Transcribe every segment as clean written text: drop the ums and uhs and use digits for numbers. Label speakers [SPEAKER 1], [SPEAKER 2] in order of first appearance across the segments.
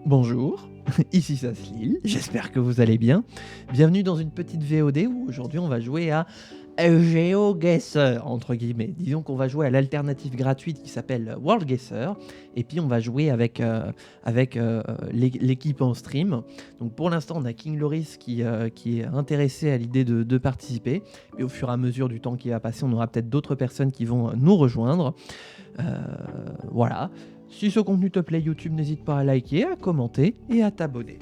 [SPEAKER 1] Bonjour, ici Saslil, j'espère que vous allez bien. Bienvenue dans une petite VOD où aujourd'hui on va jouer à GeoGuessr, entre guillemets. Disons qu'on va jouer à l'alternative gratuite qui s'appelle WorldGuessr, et puis on va jouer avec l'équipe en stream. Donc pour l'instant on a King Loris qui est intéressé à l'idée de participer, et au fur et à mesure du temps qui va passer, on aura peut-être d'autres personnes qui vont nous rejoindre. Voilà. Si ce contenu te plaît, YouTube, n'hésite pas à liker, à commenter et à t'abonner.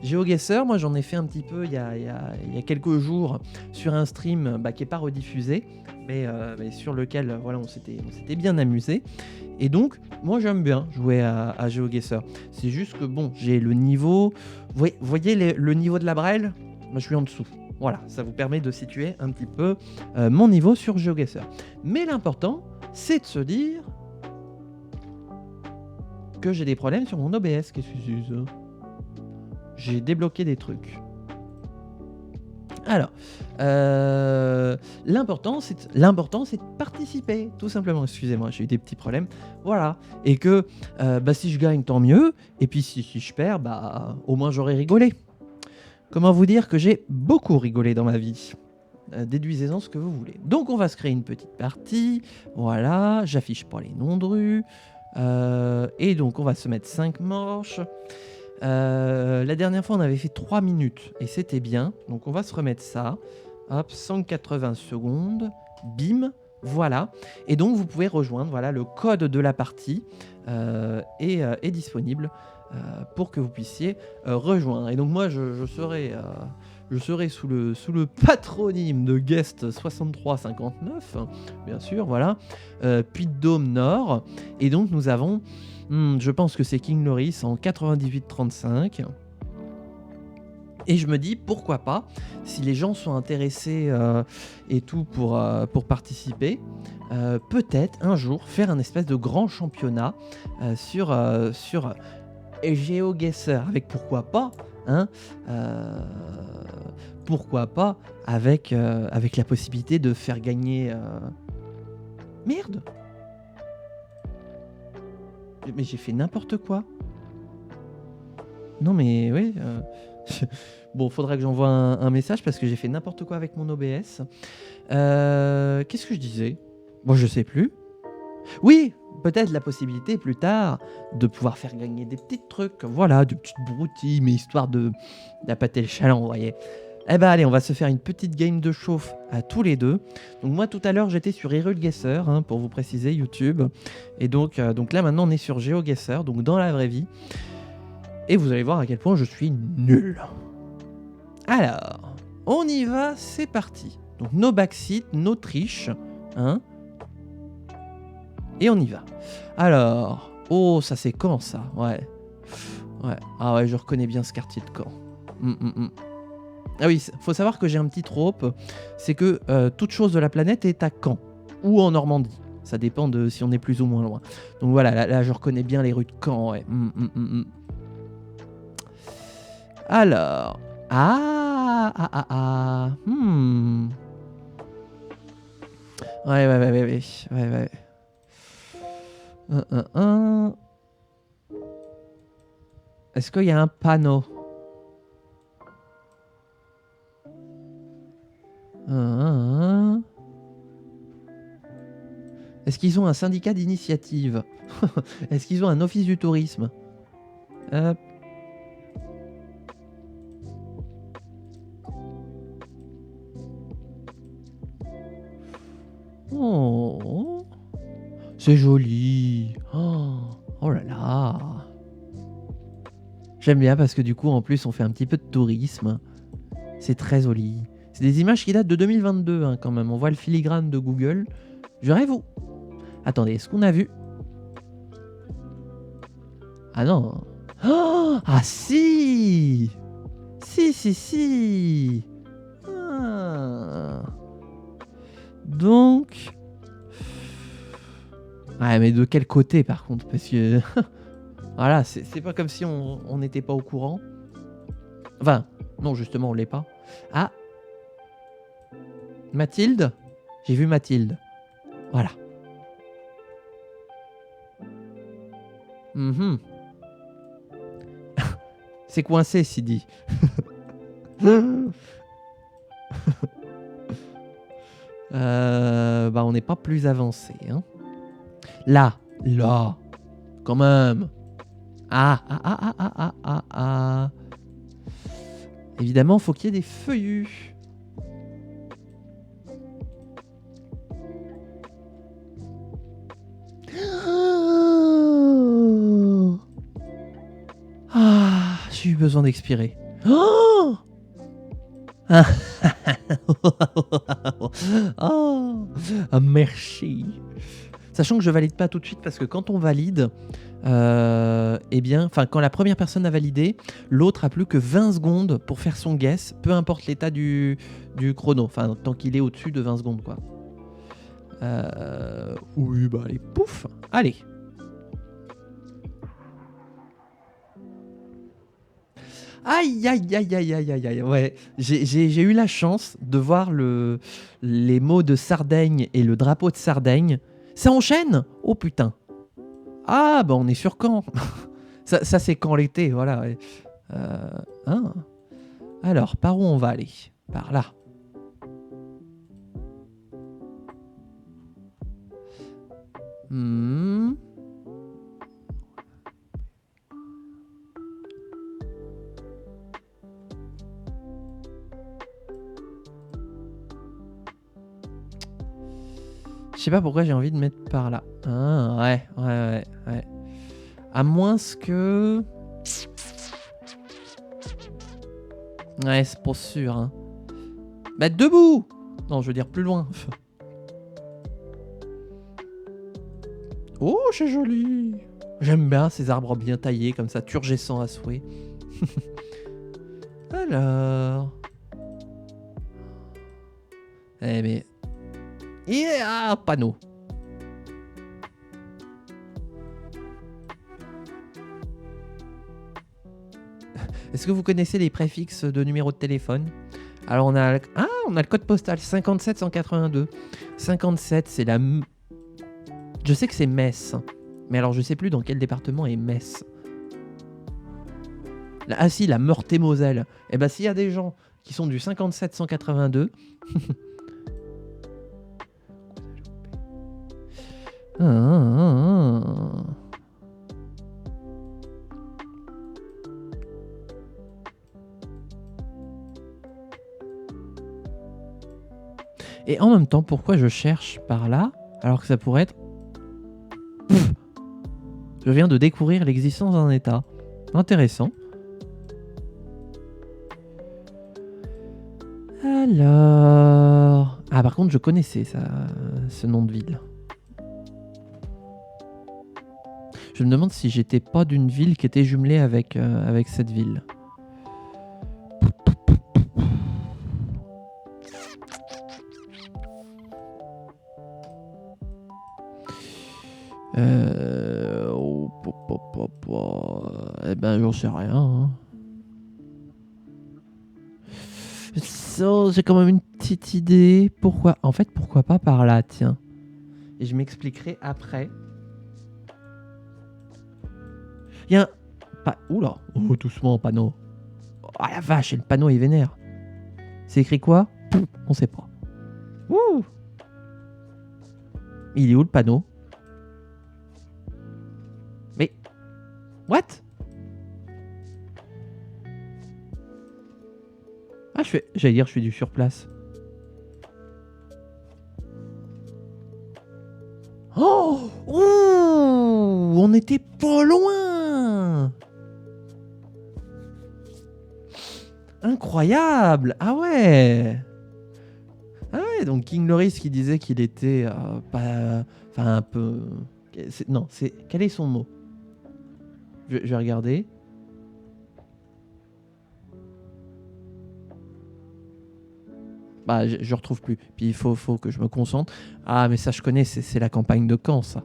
[SPEAKER 1] GeoGuessr, moi j'en ai fait un petit peu il y a quelques jours sur un stream qui n'est pas rediffusé, mais sur lequel voilà, on s'était bien amusé. Et donc, moi j'aime bien jouer à GeoGuessr. C'est juste que bon, j'ai le niveau... Vous voyez le niveau de la Brel ? Moi je suis en dessous. Voilà, ça vous permet de situer un petit peu mon niveau sur GeoGuessr. Mais l'important, c'est de se dire que j'ai des problèmes sur mon OBS. Qu'est-ce que c'est ça ? J'ai débloqué des trucs. Alors, l'important c'est de participer, tout simplement. Excusez-moi, j'ai eu des petits problèmes. Voilà. Et que si je gagne, tant mieux. Et puis si je perds, au moins j'aurai rigolé. Comment vous dire que j'ai beaucoup rigolé dans ma vie ? Déduisez-en ce que vous voulez. Donc on va se créer une petite partie. Voilà, j'affiche pas les noms de rue. Et donc on va se mettre 5 manches. La dernière fois on avait fait 3 minutes et c'était bien. Donc on va se remettre ça. Hop, 180 secondes. Bim, voilà. Et donc vous pouvez rejoindre, voilà, le code de la partie est disponible pour que vous puissiez rejoindre. Et donc moi je serai sous le patronyme de Guest6359, bien sûr, voilà, Puy-de-Dôme Nord. Et donc nous avons, je pense que c'est King Loris en 9835. Et je me dis, pourquoi pas, si les gens sont intéressés et tout pour participer, peut-être un jour faire un espèce de grand championnat sur GeoGuessr, avec pourquoi pas, hein, pourquoi pas avec la possibilité de faire gagner... Merde! Mais j'ai fait n'importe quoi. Non mais oui... Bon, faudra que j'envoie un message parce que j'ai fait n'importe quoi avec mon OBS. Qu'est-ce que je disais ? Bon, je sais plus. Oui, peut-être la possibilité plus tard de pouvoir faire gagner des petits trucs, voilà, des petites broutilles, mais histoire d'appâter le chaland, vous voyez. Eh ben allez, on va se faire une petite game de chauffe à tous les deux. Donc moi tout à l'heure j'étais sur HeroGuessr, pour vous préciser, YouTube. Et donc là maintenant on est sur GeoGuessr, donc dans la vraie vie. Et vous allez voir à quel point je suis nul. Alors, on y va, c'est parti. Donc no backseat, no triche, hein. Et on y va. Alors, oh, ça c'est Caen, ça, ouais. Ouais, ah ouais, je reconnais bien ce quartier de Caen. Ah oui, faut savoir que j'ai un petit trope, c'est que toute chose de la planète est à Caen, ou en Normandie. Ça dépend de si on est plus ou moins loin. Donc voilà, là je reconnais bien les rues de Caen, ouais. Alors, Ouais. Est-ce qu'il y a un panneau ? Est-ce qu'ils ont un syndicat d'initiative ? Est-ce qu'ils ont un office du tourisme ? Hop. Oh, c'est joli. Oh là là. J'aime bien parce que du coup, en plus, on fait un petit peu de tourisme. C'est très joli. C'est des images qui datent de 2022 quand même. On voit le filigrane de Google. Je rêve où ? Attendez, est-ce qu'on a vu ? Ah non. Ah si ! Si. Donc... Ouais, mais de quel côté par contre ? Parce que... voilà, c'est pas comme si on n'était pas au courant. Enfin, non, justement, on l'est pas. Ah, Mathilde ? J'ai vu Mathilde. Voilà. C'est coincé, Sidi. Bah, on n'est pas plus avancé. Hein. Là, quand même. Ah. Évidemment, faut qu'il y ait des feuillus. Ah, j'ai eu besoin d'expirer. Oh oh, merci. Sachant que je valide pas tout de suite parce que quand on valide, eh bien, enfin quand la première personne a validé, l'autre a plus que 20 secondes pour faire son guess, peu importe l'état du chrono, enfin tant qu'il est au-dessus de 20 secondes quoi. Oui, bah allez, pouf, allez. Aïe, ouais. J'ai eu la chance de voir les mots de Sardaigne et le drapeau de Sardaigne. Ça enchaîne. Oh putain. Ah, bah on est sur Caen. ça c'est quand l'été, voilà. Ouais. Hein. Alors, par où on va aller? Par là. Je sais pas pourquoi j'ai envie de mettre par là. Ah, ouais. À moins que... Ouais, c'est pas sûr. Hein. Bah, debout! Non, je veux dire plus loin. Oh, c'est joli! J'aime bien ces arbres bien taillés, comme ça, turgescents à souhait. Alors... Eh mais... Yeah, panneau. Est-ce que vous connaissez les préfixes de numéro de téléphone? Alors on a le code postal 57 182. 57, c'est la... Je sais que c'est Metz. Mais alors je sais plus dans quel département est Metz. Ah si, la Meurthe-et-Moselle. Eh ben s'il y a des gens qui sont du 57 182... Et en même temps, pourquoi je cherche par là alors que ça pourrait être... Pff, je viens de découvrir l'existence d'un état. Intéressant. Alors... Ah par contre, je connaissais ça, ce nom de ville. Je me demande si j'étais pas d'une ville qui était jumelée avec cette ville. Eh ben, j'en sais rien. Hein. So, j'ai quand même une petite idée. Pourquoi? En fait, pourquoi pas par là, tiens. Et je m'expliquerai après. Il y a un... Oula, oh, doucement, panneau. Oh la vache, et le panneau est vénère. C'est écrit quoi? On sait pas. Ouh. Il est où le panneau? Mais... What? Ah, j'allais dire, je fais du surplace. Oh! Ouh! On était pas loin! Incroyable! Ah ouais! Ah ouais, donc King Loris qui disait qu'il était pas... Enfin, un peu... Non, c'est... Quel est son mot? Je vais regarder. Bah, je retrouve plus. Puis il faut que je me concentre. Ah, mais ça, je connais, c'est la campagne de Caen, ça.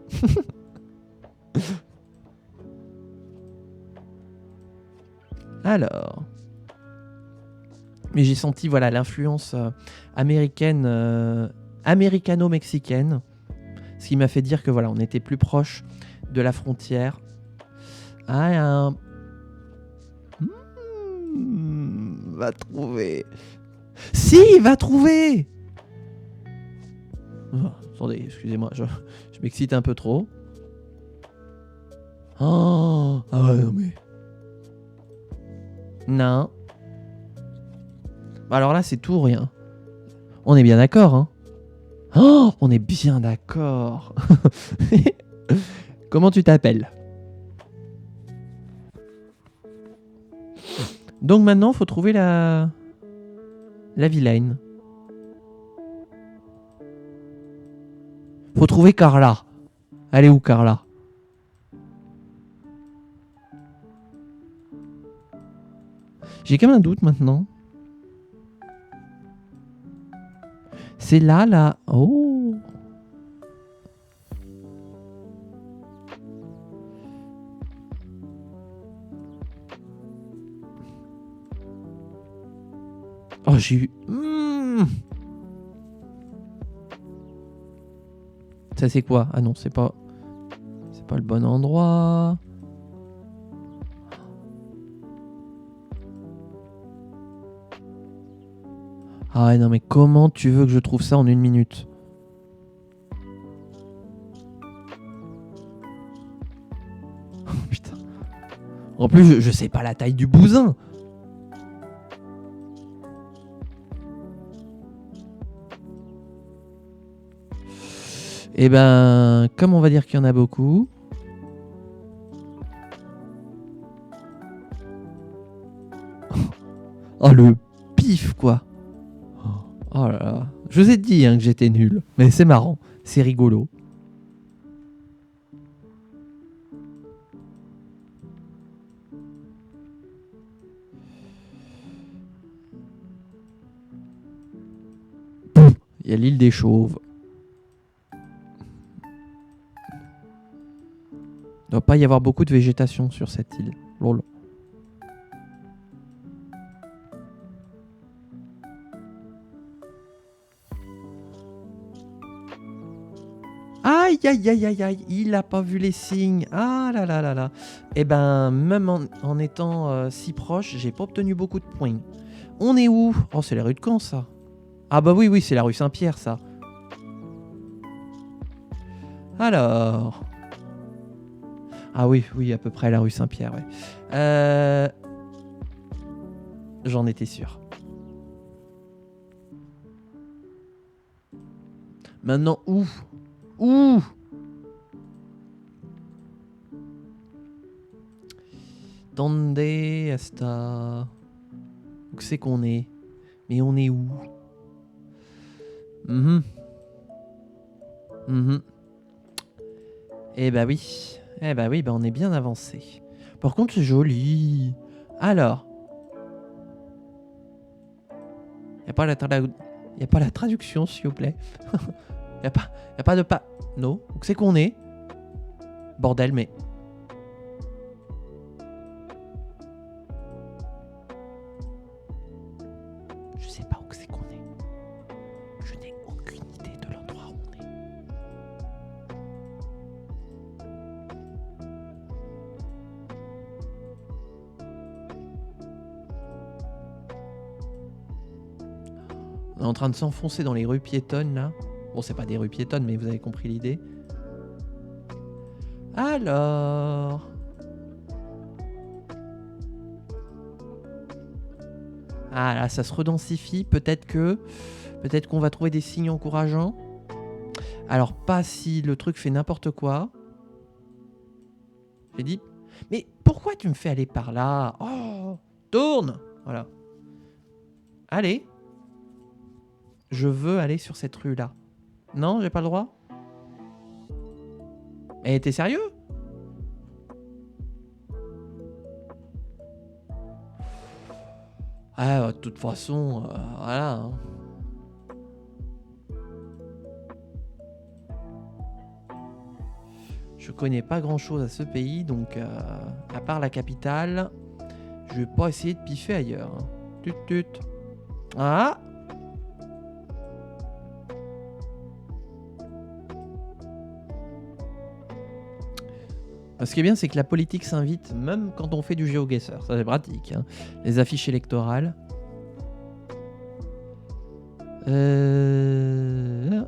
[SPEAKER 1] Alors... Mais j'ai senti voilà l'influence américaine, américano-mexicaine, ce qui m'a fait dire que voilà, on était plus proche de la frontière. Ah, va trouver. Si, il va trouver. Oh, attendez, excusez-moi, je m'excite un peu trop. Oh, ah ouais, non mais... Non. Alors là, c'est tout ou rien. On est bien d'accord, hein. Oh, on est bien d'accord. Comment tu t'appelles? Donc maintenant, faut trouver la vilaine. Faut trouver Carla. Elle est où, Carla? J'ai quand même un doute maintenant. C'est là, là. Oh. Oh, j'ai eu... Ça, c'est quoi? Ah non, c'est pas le bon endroit. Ah ouais, non, mais comment tu veux que je trouve ça en 1 minute? Oh, putain. En plus, je sais pas la taille du bousin. Eh ben, comme on va dire qu'il y en a beaucoup... Oh, le pif, quoi. Oh là là. Je vous ai dit hein, que j'étais nul. Mais c'est marrant. C'est rigolo. Il y a l'île des Chauves. Il ne doit pas y avoir beaucoup de végétation sur cette île. Lol. Aïe, aïe, aïe, aïe, aïe. Il a pas vu les signes. Ah là là là là. Eh ben, même en étant si proche, j'ai pas obtenu beaucoup de points. On est où? Oh, c'est la rue de Caen, ça. Ah bah oui, oui, c'est la rue Saint-Pierre, ça. Alors... Ah oui, oui, à peu près la rue Saint-Pierre, ouais. J'en étais sûr. Maintenant, où? Où? Donde hasta... Où c'est qu'on est? Mais on est où? Eh bah oui. Eh bah oui, bah on est bien avancé. Par contre, c'est joli. Alors. Y a pas la traduction, s'il vous plaît. y a pas de pas... Non. Où c'est qu'on est? Bordel, mais... Je sais pas où c'est qu'on est. Je n'ai aucune idée de l'endroit où on est. On est en train de s'enfoncer dans les rues piétonnes, là. Bon, c'est pas des rues piétonnes, mais vous avez compris l'idée. Alors... Ah là, ça se redensifie. Peut-être qu'on va trouver des signes encourageants. Alors, pas si le truc fait n'importe quoi. J'ai dit... Mais pourquoi tu me fais aller par là? Oh, tourne! Voilà. Allez. Je veux aller sur cette rue-là. Non, j'ai pas le droit? Eh, t'es sérieux? Ah, de toute façon, voilà. Hein. Je connais pas grand-chose à ce pays, donc à part la capitale, je vais pas essayer de piffer ailleurs. Hein. Tut tut. Ah! Ce qui est bien, c'est que la politique s'invite même quand on fait du GeoGuessr. Ça, c'est pratique. Hein. Les affiches électorales. Euh...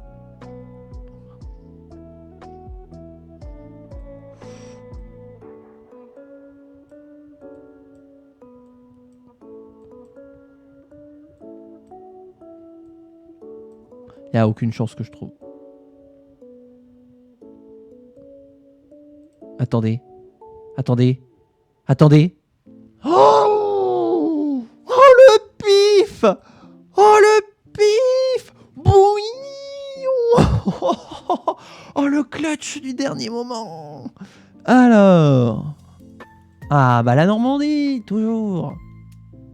[SPEAKER 1] Il n'y a aucune chance que je trouve. Attendez. Attendez. Attendez. Oh, oh le pif. Oh le pif. Bouillon. Oh le clutch du dernier moment. Alors. Ah bah la Normandie, toujours.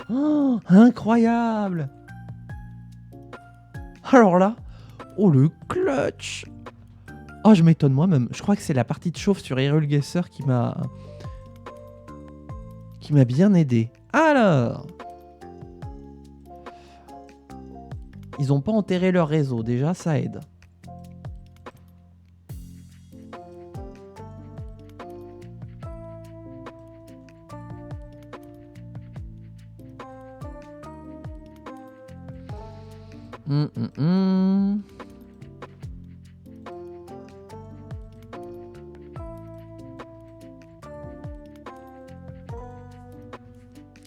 [SPEAKER 1] Oh, incroyable. Alors là. Oh le clutch. Oh je m'étonne moi-même. Je crois que c'est la partie de chauffe sur Hyrule Guesser qui m'a bien aidé. Alors. Ils ont pas enterré leur réseau, déjà ça aide.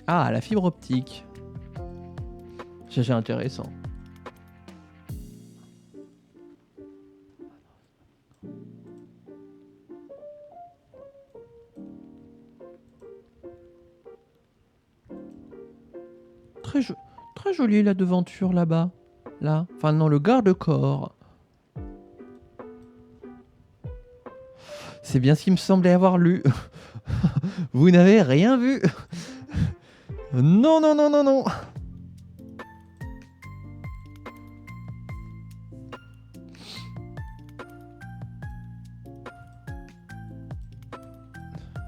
[SPEAKER 1] Ah, la fibre optique. C'est intéressant. Très jolie la devanture là-bas. Là. Enfin non, le garde-corps. C'est bien ce qu'il me semblait avoir lu. Vous n'avez rien vu. Non, non, non, non, non.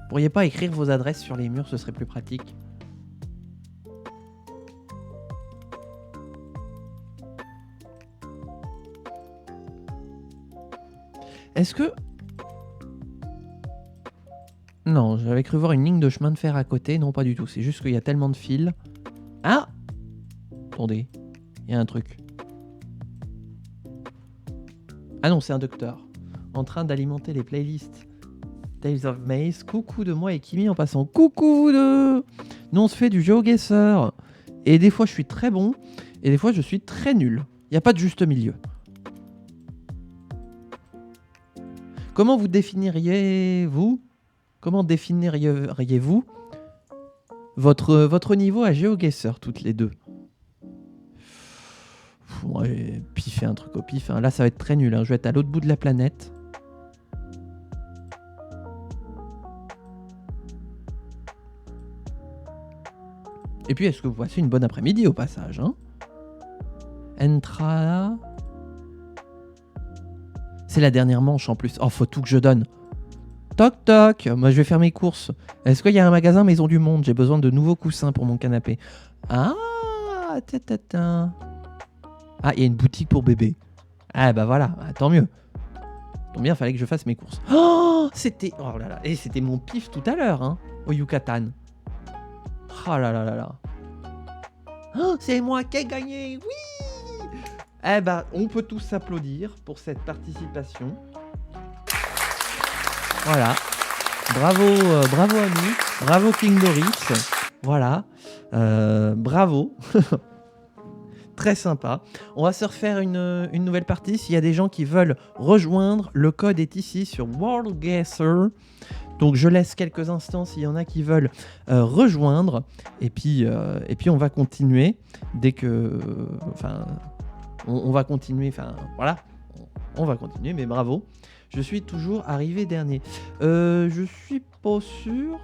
[SPEAKER 1] Pourriez pas écrire vos adresses sur les murs, ce serait plus pratique. Est-ce que... Non, j'avais cru voir une ligne de chemin de fer à côté. Non, pas du tout. C'est juste qu'il y a tellement de fils. Ah! Attendez. Il y a un truc. Ah non, c'est un docteur. En train d'alimenter les playlists Tales of Maze. Coucou de moi et Kimi en passant. Coucou vous deux! Nous, on se fait du GeoGuessr. Et des fois, je suis très bon. Et des fois, je suis très nul. Il n'y a pas de juste milieu. Comment vous définiriez-vous votre niveau à GeoGuessr, toutes les deux? Moi, j'ai piffé un truc au pif. Hein. Là, ça va être très nul. Hein. Je vais être à l'autre bout de la planète. Et puis, est-ce que vous passez une bonne après-midi au passage, hein? Entrada. C'est la dernière manche en plus. Oh, faut tout que je donne. Toc toc. Moi, je vais faire mes courses. Est-ce qu'il y a un magasin Maison du Monde? J'ai besoin de nouveaux coussins pour mon canapé. Ah, ta. Ah, il y a une boutique pour bébé. Ah, bah voilà. Ah, tant mieux. Tant bien, fallait que je fasse mes courses. Oh, c'était... Oh là là. Et c'était mon pif tout à l'heure, hein, au Yucatan. Oh là là là là. Oh, c'est moi qui ai gagné. Oui. Eh ben, on peut tous s'applaudir pour cette participation. Voilà. Bravo, bravo à nous. Bravo King Doris. Voilà. Bravo. Très sympa. On va se refaire une nouvelle partie. S'il y a des gens qui veulent rejoindre, le code est ici sur World Guesser. Donc je laisse quelques instants s'il y en a qui veulent rejoindre. Et puis on va continuer dès que... Enfin, on va continuer. Enfin, voilà. On va continuer, mais bravo. Je suis toujours arrivé dernier. Je suis pas sûr...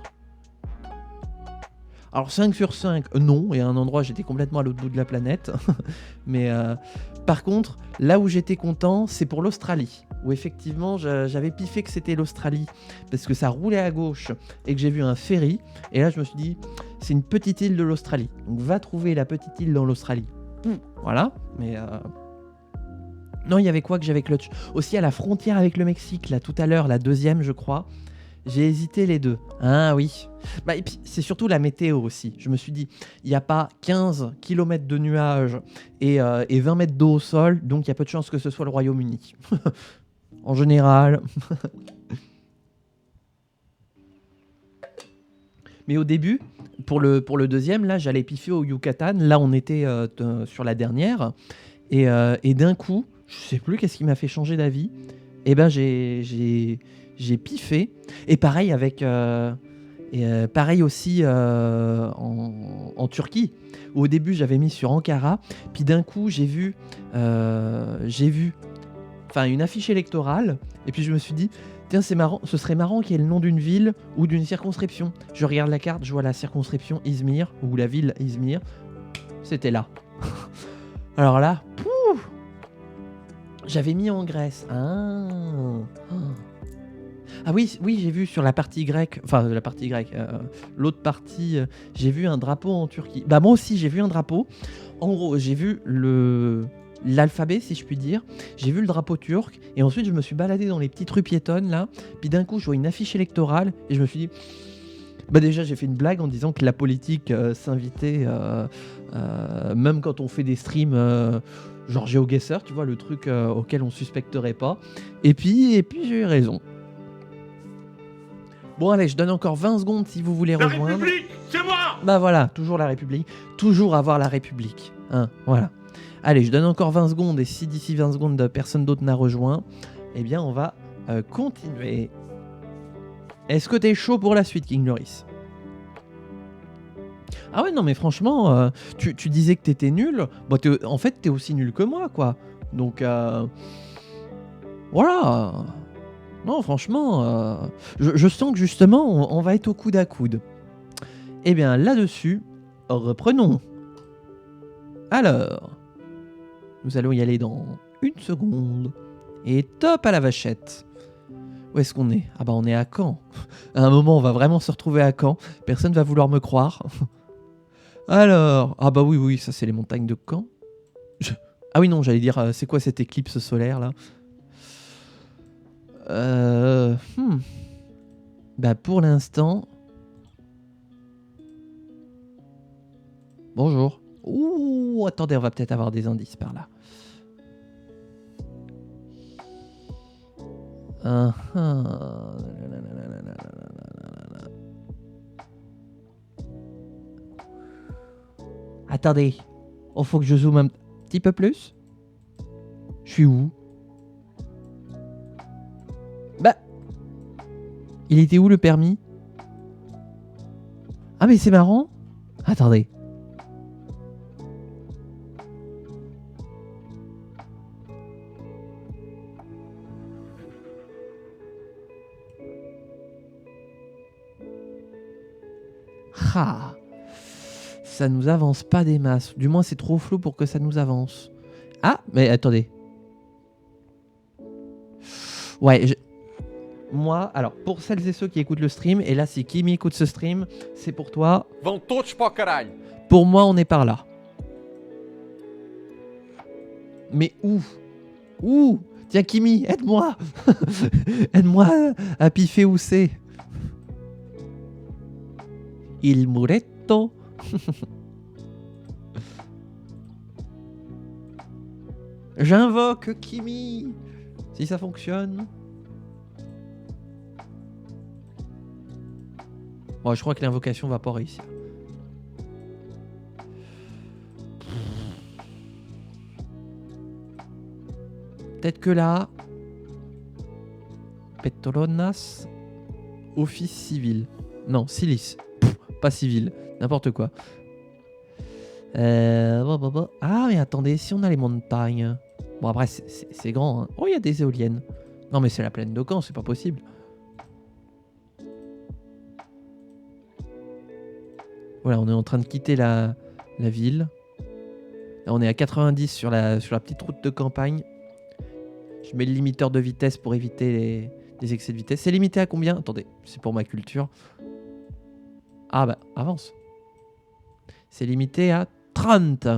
[SPEAKER 1] Alors 5 sur 5, non, il y a un endroit j'étais complètement à l'autre bout de la planète. Mais par contre, là où j'étais content, c'est pour l'Australie. Où effectivement, j'avais piffé que c'était l'Australie. Parce que ça roulait à gauche et que j'ai vu un ferry. Et là, je me suis dit, c'est une petite île de l'Australie. Donc va trouver la petite île dans l'Australie. Voilà, mais... Non, il y avait quoi que j'avais clutch? Aussi à la frontière avec le Mexique, là, tout à l'heure, la deuxième, je crois. J'ai hésité les deux. Ah oui. Bah, et puis, c'est surtout la météo aussi. Je me suis dit, il n'y a pas 15 km de nuages et 20 mètres d'eau au sol, donc il y a peu de chances que ce soit le Royaume-Uni. En général. Mais au début, pour le deuxième, là, j'allais piffer au Yucatan. Là, on était sur la dernière. Et d'un coup, je sais plus qu'est-ce qui m'a fait changer d'avis. Et ben, j'ai piffé. Et pareil pareil aussi en Turquie. Où au début, j'avais mis sur Ankara. Puis d'un coup, j'ai vu une affiche électorale. Et puis je me suis dit, tiens, c'est marrant, ce serait marrant qu'il y ait le nom d'une ville ou d'une circonscription. Je regarde la carte, je vois la circonscription Izmir, ou la ville Izmir. C'était là. Alors là, pouf, j'avais mis en Grèce. Ah oui, oui, j'ai vu sur la partie grecque, l'autre partie, j'ai vu un drapeau en Turquie. Bah moi aussi, j'ai vu un drapeau. En gros, j'ai vu l'alphabet, si je puis dire. J'ai vu le drapeau turc et ensuite je me suis baladé dans les petites rues piétonnes là. Puis d'un coup, je vois une affiche électorale et je me suis dit, bah déjà, j'ai fait une blague en disant que la politique s'invitait, même quand on fait des streams genre GeoGuessr, tu vois, le truc auquel on suspecterait pas. Et puis j'ai eu raison. Bon allez, je donne encore 20 secondes si vous voulez rejoindre. La République, c'est moi. Bah voilà, toujours la République. Toujours avoir la République. Hein, voilà. Allez, je donne encore 20 secondes et si d'ici 20 secondes personne d'autre n'a rejoint, eh bien on va continuer. Est-ce que t'es chaud pour la suite, King Loris? Ah ouais, non mais franchement, tu disais que t'étais nul. Bah, en fait, t'es aussi nul que moi, quoi. Donc, voilà. Non, franchement, je sens que justement, on va être au coude à coude. Eh bien, là-dessus, reprenons. Alors, nous allons y aller dans une seconde. Et top à la vachette. Où est-ce qu'on est? Ah bah on est à Caen. À un moment, on va vraiment se retrouver à Caen. Personne va vouloir me croire. Alors, ah bah oui, oui, ça c'est les montagnes de Caen. Ah oui, non, j'allais dire, c'est quoi cette éclipse solaire là? Bah pour l'instant... Bonjour. Ouh, attendez, on va peut-être avoir des indices par là. Attendez. Oh, faut que je zoome un petit peu plus. Je suis où? Bah... Il était où le permis? Ah mais c'est marrant. Attendez. Ah, ça nous avance pas des masses. Du moins, c'est trop flou pour que ça nous avance. Ah, mais attendez. Ouais, moi, alors, pour celles et ceux qui écoutent le stream, et là, si Kimi écoute ce stream, c'est pour toi.
[SPEAKER 2] Vão todos para o caralho.
[SPEAKER 1] Pour moi, on est par là. Mais où? Où? Tiens, Kimi, aide-moi. Aide-moi à piffer où c'est. Il muretto. J'invoque Kimi. Si ça fonctionne. Bon, je crois que l'invocation va pas réussir. Peut-être que là... Petronas... Office civil. Non, silice. Pas civil. N'importe quoi. Ah, mais attendez, si on a les montagnes... Bon, après, c'est grand. Hein. Oh, il y a des éoliennes. Non, mais c'est la plaine de Caen, c'est pas possible. Voilà, on est en train de quitter la ville. Là, on est à 90 sur la petite route de campagne. Je mets le limiteur de vitesse pour éviter les excès de vitesse. C'est limité à combien? Attendez, c'est pour ma culture. Ah bah, avance. C'est limité à 30.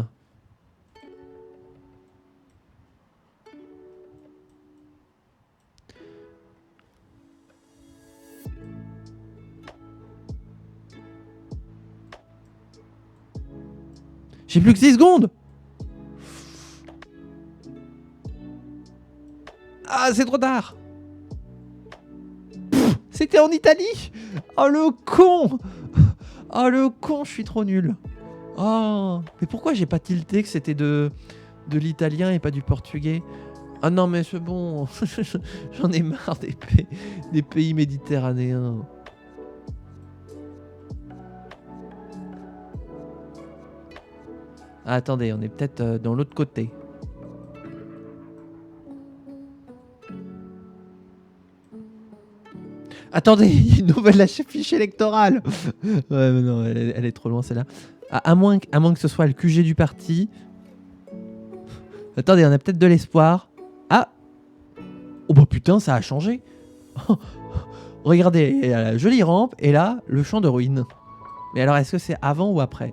[SPEAKER 1] J'ai plus que 6 secondes. Ah, c'est trop tard. C'était en Italie. Oh le con. Oh le con, je suis trop nul. Oh, mais pourquoi j'ai pas tilté que c'était de l'italien et pas du portugais? Ah non mais c'est bon. J'en ai marre des pays méditerranéens. Ah, attendez, on est peut-être dans l'autre côté. Attendez, il y a une nouvelle fiche électorale. Ouais, mais non, elle est trop loin celle-là. À moins que ce soit le QG du parti. Attendez, on a peut-être de l'espoir. Ah. Oh bah putain, ça a changé. Regardez, il y a la jolie rampe et là, le champ de ruines. Mais alors, est-ce que c'est avant ou après?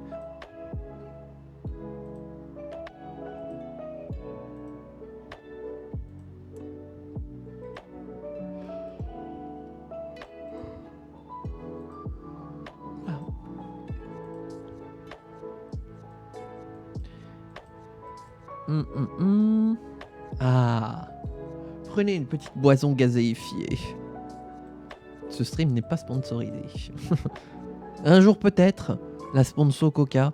[SPEAKER 1] Ah. Prenez une petite boisson gazéifiée. Ce stream n'est pas sponsorisé. Un jour peut-être, la sponsor Coca.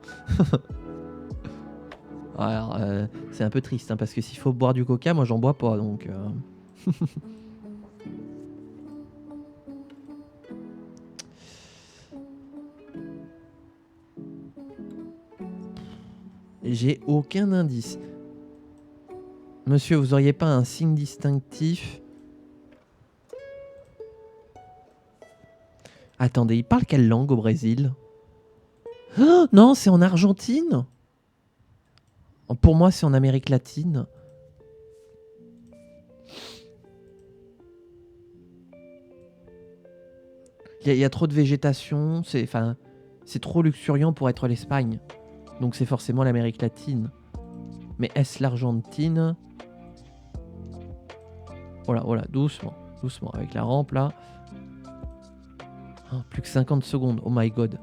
[SPEAKER 1] Alors, c'est un peu triste, hein, parce que s'il faut boire du Coca, moi j'en bois pas, donc... J'ai aucun indice. Monsieur, vous auriez pas un signe distinctif? Attendez, il parle quelle langue au Brésil? Oh, non, c'est en Argentine. Pour moi, c'est en Amérique latine. Il y a trop de végétation. C'est trop luxuriant pour être l'Espagne. Donc c'est forcément l'Amérique latine. Mais est-ce l'Argentine? Voilà, voilà, doucement. Doucement, avec la rampe là. Oh, plus que 50 secondes, oh my god.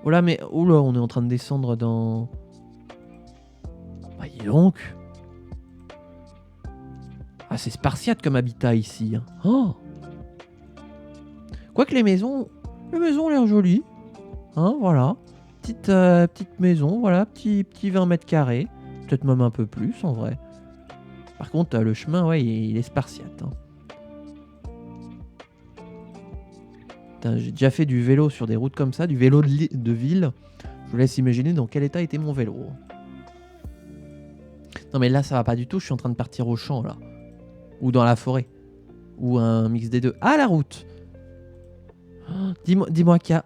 [SPEAKER 1] Oh là, mais oh là, on est en train de descendre dans... Bah dis donc. Ah, c'est spartiate comme habitat ici. Hein. Oh. Quoique les maisons ont l'air jolies. Hein, voilà. Petite maison, voilà, petit 20 mètres carrés. Peut-être même un peu plus en vrai. Par contre, le chemin, ouais, il est spartiate. Hein. J'ai déjà fait du vélo sur des routes comme ça, du vélo de ville. Je vous laisse imaginer dans quel état était mon vélo. Non mais là ça va pas du tout, je suis en train de partir au champ là. Ou dans la forêt. Ou un mix des deux. Ah, la route. Oh, dis-moi qu'il y a...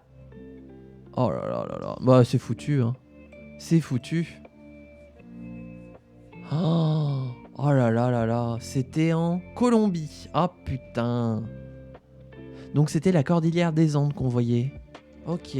[SPEAKER 1] Oh là là là là. Bah c'est foutu hein. C'est foutu. Oh, oh là là là là. C'était en Colombie. Oh putain. Donc c'était la cordillère des Andes qu'on voyait. Ok.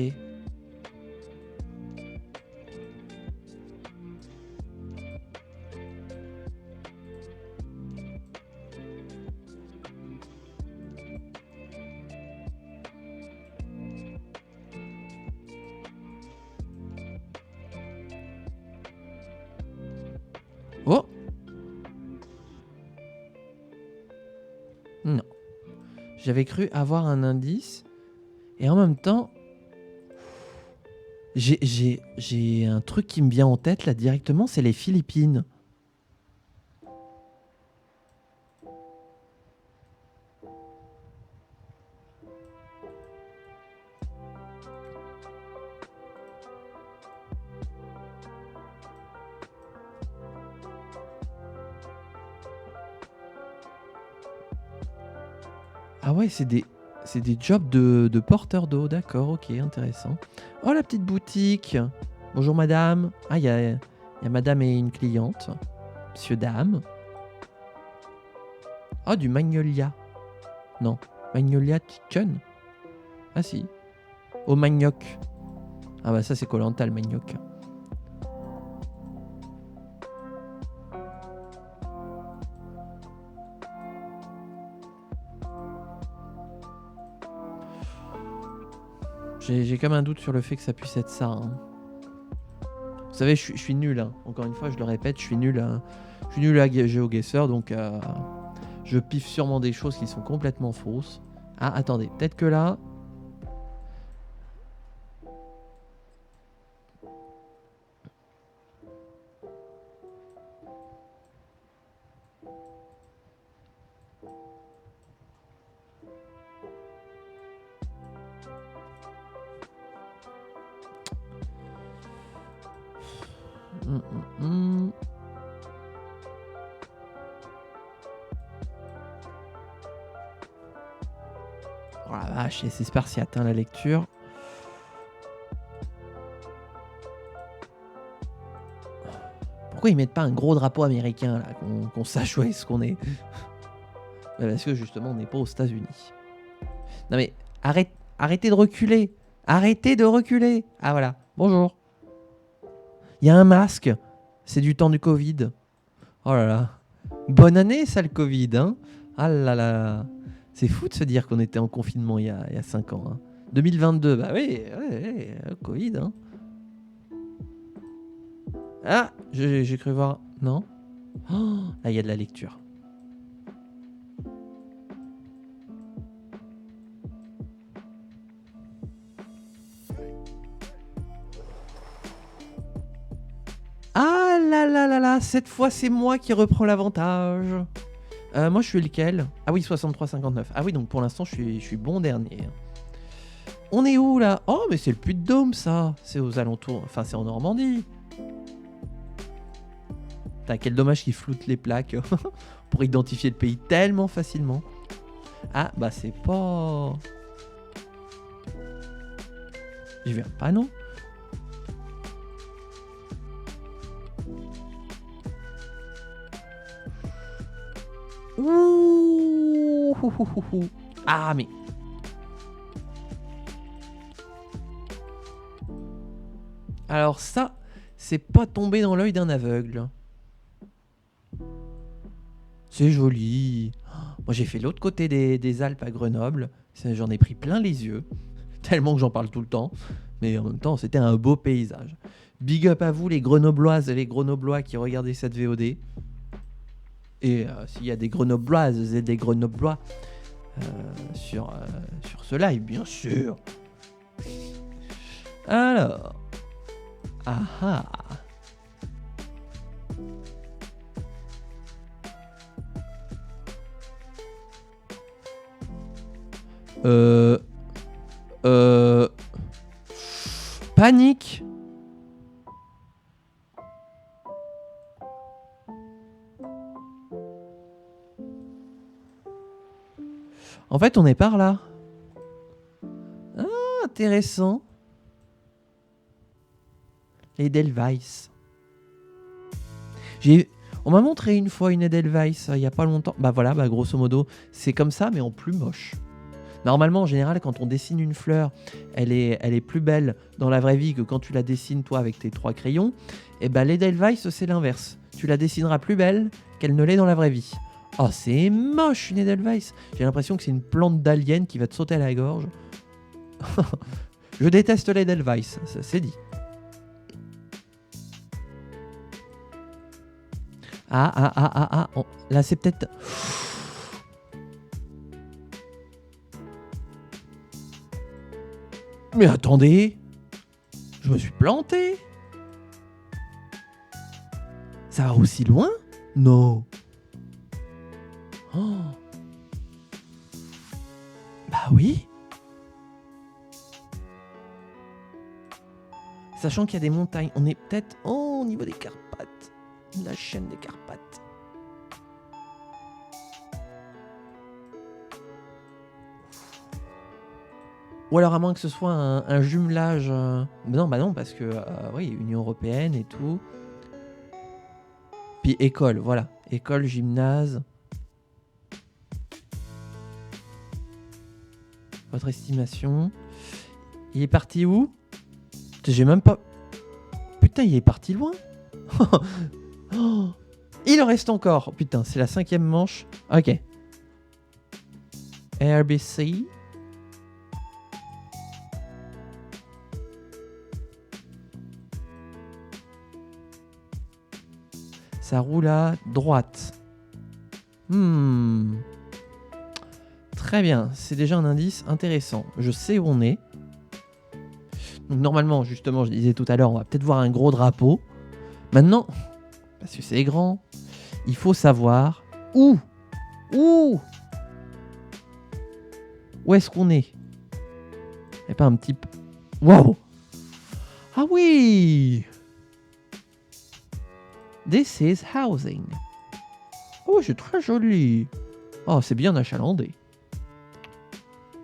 [SPEAKER 1] Oh. Non. J'avais cru avoir un indice. Et en même temps... J'ai un truc qui me vient en tête là directement, c'est les Philippines. Ah ouais, c'est des jobs de porteurs d'eau, d'accord, ok, intéressant. Oh, la petite boutique. Bonjour madame. Ah, il y a madame et une cliente. Monsieur, dame. Oh, du Magnolia. Non, Magnolia Chicken. Ah si. Au manioc. Ah bah ça c'est Koh-Lanta le manioc. J'ai comme un doute sur le fait que ça puisse être ça. Hein. Vous savez, je suis nul. Hein. Encore une fois, je le répète, je suis nul à GeoGuessr, donc je piffe sûrement des choses qui sont complètement fausses. Ah, attendez, peut-être que là... Oh la vache, c'est spartiate hein, la lecture. Pourquoi ils mettent pas un gros drapeau américain là, qu'on sache où est-ce qu'on est? Parce que justement on n'est pas aux États-Unis. Non mais arrêtez de reculer. Arrêtez de reculer. Ah voilà, bonjour. Il y a un masque. C'est du temps du Covid. Oh là là. Bonne année ça le Covid hein. Ah là là. C'est fou de se dire qu'on était en confinement il y a 5 ans. Hein. 2022, bah oui, ouais, Covid. Hein. Ah, j'ai cru voir. Non. Oh, là, il y a de la lecture. Ah là là là là, cette fois c'est moi qui reprends l'avantage. Moi je suis lequel? Ah oui, 63,59. Ah oui, donc pour l'instant je suis bon dernier. On est où là? Oh mais c'est le Puy-de-Dôme ça. C'est aux alentours, enfin c'est en Normandie. Putain, quel dommage qu'ils floutent les plaques pour identifier le pays tellement facilement. Ah bah c'est pas... J'y viens pas non? Ouh. Ah mais... Alors ça, c'est pas tombé dans l'œil d'un aveugle. C'est joli. Moi j'ai fait l'autre côté des Alpes à Grenoble. J'en ai pris plein les yeux. Tellement que j'en parle tout le temps. Mais en même temps, c'était un beau paysage. Big up à vous les Grenobloises et les Grenoblois qui regardaient cette VOD. Et s'il y a des Grenobloises et des Grenoblois sur ce live, bien sûr. Alors. Ah ah. Panique. En fait, on est par là. Ah, intéressant. Edelweiss. On m'a montré une fois une Edelweiss il y a pas longtemps. Bah voilà, bah grosso modo, c'est comme ça, mais en plus moche. Normalement, en général, quand on dessine une fleur, elle est plus belle dans la vraie vie que quand tu la dessines toi avec tes 3 crayons. Et bah l'Edelweiss, c'est l'inverse. Tu la dessineras plus belle qu'elle ne l'est dans la vraie vie. Oh, c'est moche une Edelweiss. J'ai l'impression que c'est une plante d'alien qui va te sauter à la gorge. Je déteste l'Edelweiss, c'est dit. Là, c'est peut-être... Mais attendez, je me suis planté. Ça va aussi loin? Non. Oh. Bah oui. Sachant qu'il y a des montagnes, on est peut-être au niveau des Carpates, la chaîne des Carpates. Ou alors à moins que ce soit un jumelage... Non, bah non, parce que oui, Union Européenne et tout. Puis école, voilà. École, gymnase. Votre estimation. Il est parti où? J'ai même pas... Putain, il est parti loin. Il en reste encore. Putain, c'est la 5e manche. Ok. RBC. Ça roule à droite. Très bien, c'est déjà un indice intéressant. Je sais où on est. Donc normalement, justement, je disais tout à l'heure, on va peut-être voir un gros drapeau. Maintenant, parce que c'est grand, il faut savoir où est-ce qu'on est. Il n'y a pas un petit... Wow! Ah oui! This is housing. Oh, c'est très joli. Oh, c'est bien achalandé.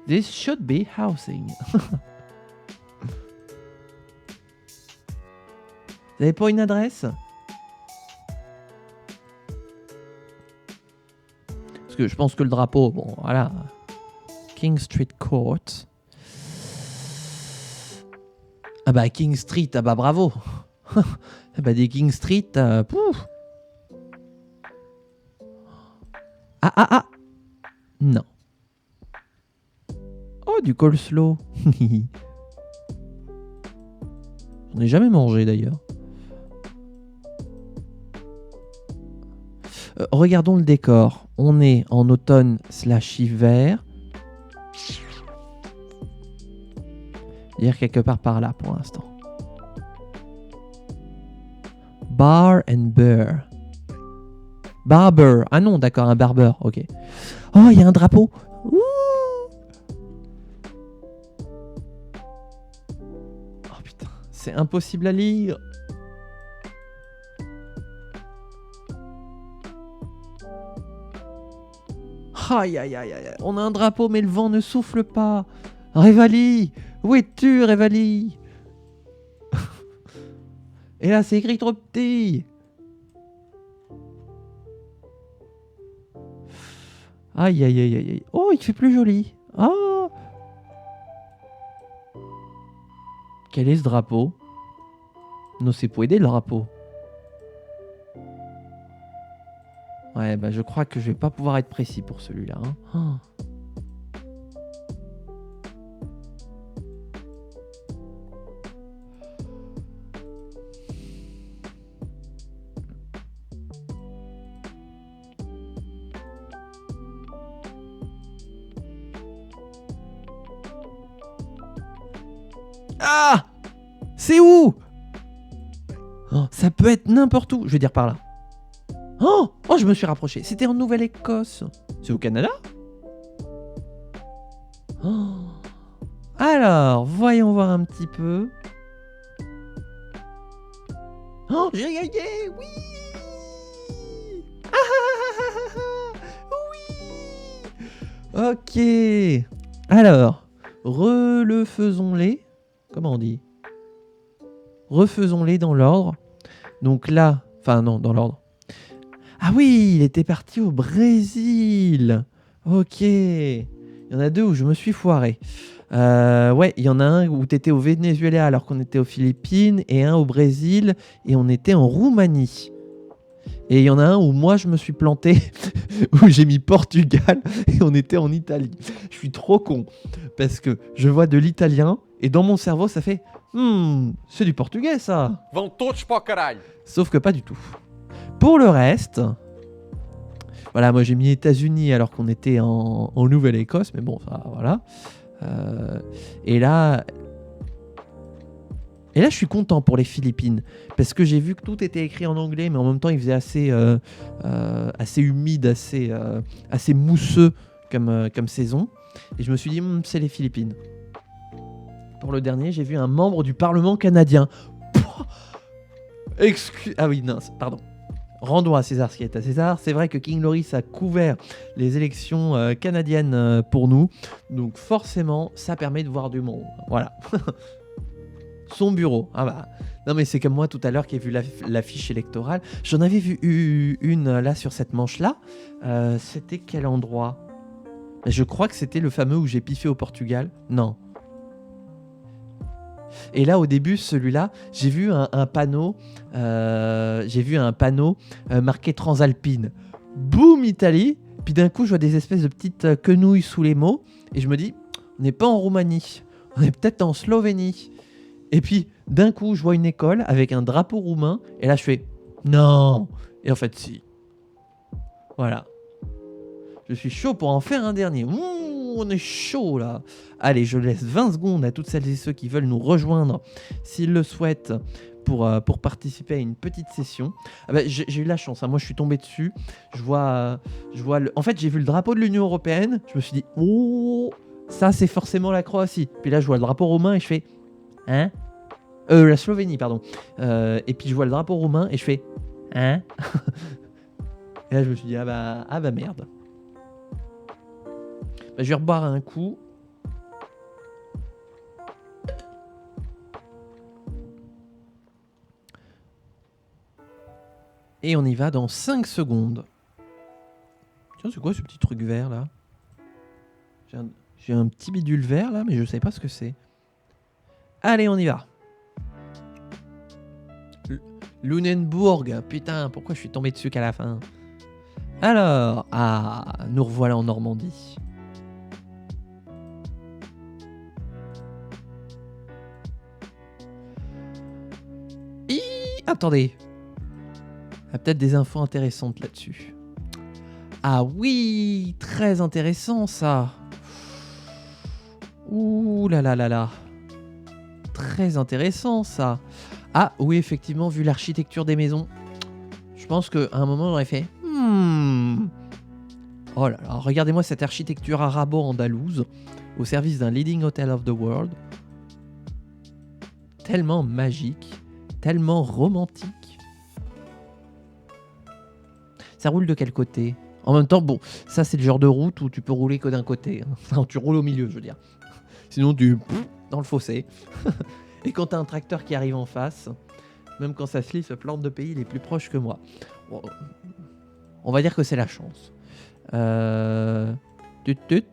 [SPEAKER 1] This should be housing. Vous n'avez pas une adresse? Parce que je pense que le drapeau, bon, voilà. King Street Court. Ah bah, King Street, ah bah, bravo. Ah bah, des King Street, pouf. Ah. Non. Oh, du coleslaw. J'en ai jamais mangé d'ailleurs. Regardons le décor. On est en automne/hiver. Dire quelque part par là pour l'instant. Bar and bear. Barber. Ah non, d'accord, un barbeur. Ok. Oh, il y a un drapeau. Ouh. Oh putain, c'est impossible à lire. Aïe, aïe, aïe, aïe. On a un drapeau, mais le vent ne souffle pas. Révalie. Où es-tu, Révalie? Et là, c'est écrit trop petit. Aïe, aïe, aïe, aïe. Oh, il fait plus joli. Oh. Quel est ce drapeau? Non, c'est pour aider le drapeau. Ouais, bah je crois que je vais pas pouvoir être précis pour celui-là. Hein. Oh. Ah! C'est où? Oh, ça peut être n'importe où. Je vais dire par là. Oh, je me suis rapproché. C'était en Nouvelle-Écosse. C'est au Canada? Oh. Alors, voyons voir un petit peu. Oh, j'ai gagné. Oui. Oui. Ok. Alors, refaisons-les. Comment on dit? Refaisons-les dans l'ordre. Donc là, enfin non, dans l'ordre. Ah oui, il était parti au Brésil. Ok. Il y en a deux où je me suis foiré. Ouais, il y en a un où tu étais au Venezuela alors qu'on était aux Philippines, et un au Brésil et on était en Roumanie. Et il y en a un où moi je me suis planté, où j'ai mis Portugal et on était en Italie. Je suis trop con parce que je vois de l'italien et dans mon cerveau ça fait c'est du portugais ça.
[SPEAKER 2] Vão todos para o caralho.
[SPEAKER 1] Sauf que pas du tout. Pour le reste, voilà, moi j'ai mis États-Unis alors qu'on était en Nouvelle-Écosse, mais bon, ça, voilà. Et là, je suis content pour les Philippines parce que j'ai vu que tout était écrit en anglais, mais en même temps, il faisait assez humide, assez mousseux comme saison. Et je me suis dit, c'est les Philippines. Pour le dernier, j'ai vu un membre du Parlement canadien. Ah oui, non, pardon. Rendons à César ce qui est à César. C'est vrai que King Loris a couvert les élections canadiennes pour nous. Donc forcément, ça permet de voir du monde. Voilà. Son bureau. Ah bah. Non mais c'est comme moi tout à l'heure qui ai vu l'affiche électorale. J'en avais vu une là sur cette manche-là. C'était quel endroit? Je crois que c'était le fameux où j'ai piffé au Portugal. Non. Et là, au début, celui-là, j'ai vu un panneau, marqué Transalpine. Boum, Italie. Puis d'un coup, je vois des espèces de petites quenouilles sous les mots. Et je me dis, on n'est pas en Roumanie. On est peut-être en Slovénie. Et puis, d'un coup, je vois une école avec un drapeau roumain. Et là, je fais, non. Et en fait, si. Voilà. Je suis chaud pour en faire un dernier. On est chaud là. Allez, je laisse 20 secondes à toutes celles et ceux qui veulent nous rejoindre, s'ils le souhaitent, pour participer à une petite session. Ah bah, j'ai eu la chance, hein. Moi je suis tombé dessus. En fait, j'ai vu le drapeau de l'Union Européenne. Je me suis dit, oh, ça c'est forcément la Croatie. Puis là, je vois le drapeau roumain et je fais, hein, la Slovénie, pardon. Et puis je vois le drapeau roumain et je fais, hein. Et là, je me suis dit, ah bah merde. Bah, je vais reboire un coup. Et on y va dans 5 secondes. Tiens, c'est quoi ce petit truc vert là? J'ai un petit bidule vert là, mais je sais pas ce que c'est. Allez, on y va. Lunenburg, putain, pourquoi je suis tombé dessus qu'à la fin? Alors, nous revoilà en Normandie. Attendez. Il y a peut-être des infos intéressantes là-dessus. Ah oui, très intéressant ça. Ouh là là là là. Très intéressant ça. Ah oui, effectivement, vu l'architecture des maisons, je pense qu'à un moment, j'aurais fait... Oh là là, regardez-moi cette architecture arabo-andalouse au service d'un leading hotel of the world. Tellement magique, tellement romantique. Ça roule de quel côté? En même temps, bon, ça c'est le genre de route où tu peux rouler que d'un côté. Enfin, tu roules au milieu, je veux dire. Sinon, tu dans le fossé. Et quand t'as un tracteur qui arrive en face, même quand ça se lit, ce plante de pays, il est plus proche que moi. Bon, on va dire que c'est la chance. Tut.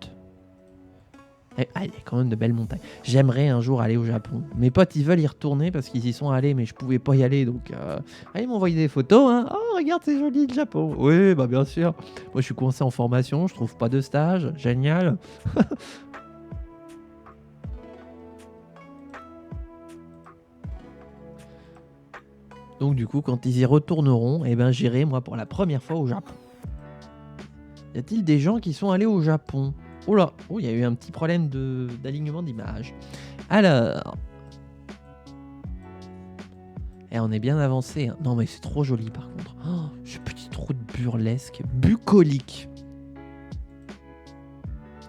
[SPEAKER 1] Ah, il y a quand même de belles montagnes. J'aimerais un jour aller au Japon. Mes potes, ils veulent y retourner parce qu'ils y sont allés, mais je pouvais pas y aller. Donc, ils m'ont envoyé des photos. Hein. Oh, regarde, c'est joli le Japon. Oui, bah bien sûr. Moi, je suis coincé en formation. Je trouve pas de stage. Génial. Donc, du coup, quand ils y retourneront, eh ben, j'irai, moi, pour la première fois au Japon. Y a-t-il des gens qui sont allés au Japon? Oh là, oh, il y a eu un petit problème d'alignement d'image. Alors. Et on est bien avancé. Hein. Non, mais c'est trop joli par contre. Oh, ce petit trou de burlesque. Bucolique.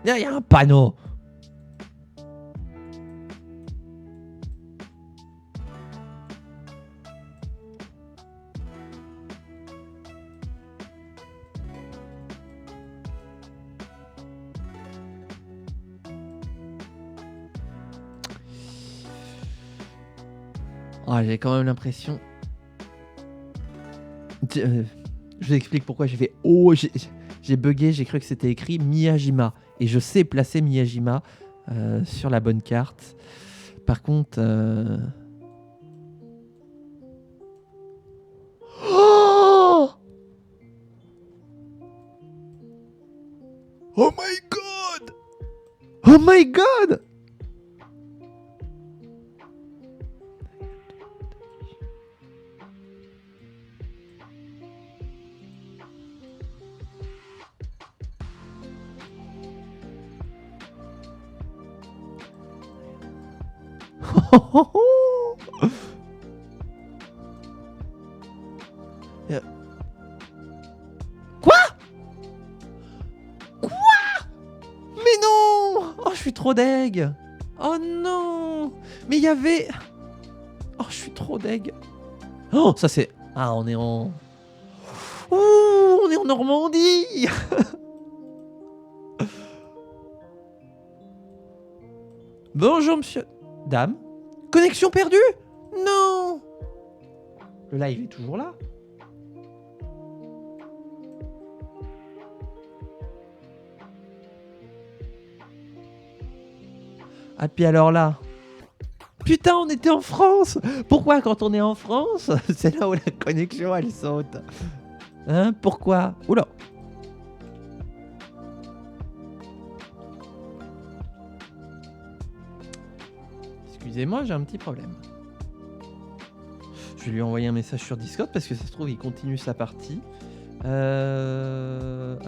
[SPEAKER 1] Il y a un panneau. Oh, j'ai quand même l'impression... je vous explique pourquoi j'ai fait... Oh, j'ai bugué, j'ai cru que c'était écrit Miyajima. Et je sais placer Miyajima sur la bonne carte. Par contre... Oh! Oh my god! Oh my god! Quoi? Quoi? Mais non! Oh, je suis trop deg! Oh non! Mais il y avait... Oh, je suis trop deg! Oh, ça c'est... Ah, on est en... Ouh, on est en Normandie! Bonjour, monsieur... Dame? Connexion perdue? Non! Le live est toujours là? Ah, puis alors là... Putain, on était en France! Pourquoi quand on est en France, c'est là où la connexion elle saute? Hein? Pourquoi? Oula! Excusez-moi, j'ai un petit problème. Je Je vais lui envoyer un message sur Discord parce que ça se trouve, il continue sa partie. Alors.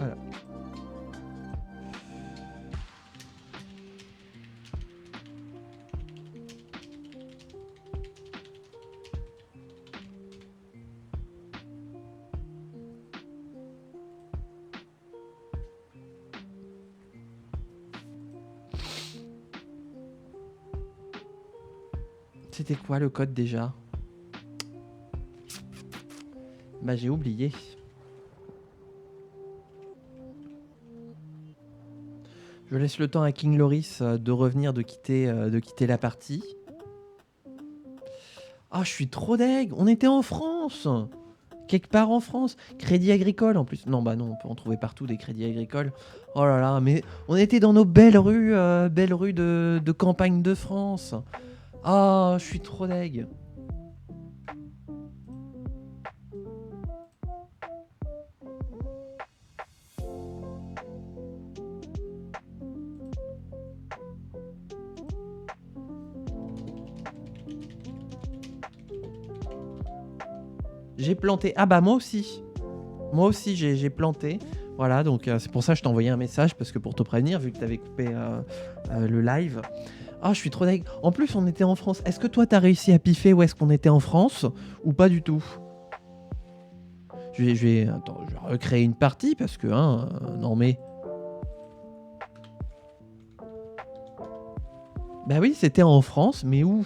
[SPEAKER 1] C'était quoi le code déjà? Bah j'ai oublié. Je laisse le temps à King Loris de revenir, de quitter la partie. Ah, je suis trop deg. On était en France. Quelque part en France. Crédit Agricole en plus. Non, bah non, on peut en trouver partout des crédits agricoles. Oh là là, mais on était dans nos belles rues de campagne de France. Ah, je suis trop deg. J'ai planté. Ah bah moi aussi. Moi aussi j'ai planté. Voilà, donc c'est pour ça que je t'ai envoyé un message, parce que pour te prévenir, vu que tu avais coupé le live. Ah, je suis trop deg. En plus, on était en France. Est-ce que toi, t'as réussi à piffer où est-ce qu'on était en France ou pas du tout? Attends, je vais recréer une partie parce que, non mais... Bah oui, c'était en France, mais où?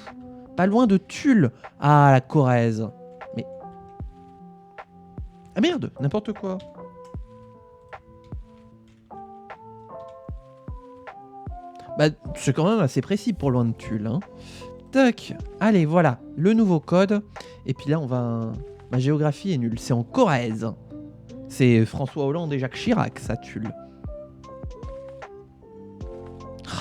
[SPEAKER 1] Pas loin de Tulle. Ah, la Corrèze. Mais... Ah merde, n'importe quoi. Bah, c'est quand même assez précis pour loin de Tulle, hein. Tac. Allez, voilà, le nouveau code. Et puis là, on va... Ma géographie est nulle, c'est en Corrèze. C'est François Hollande et Jacques Chirac, ça, Tulle.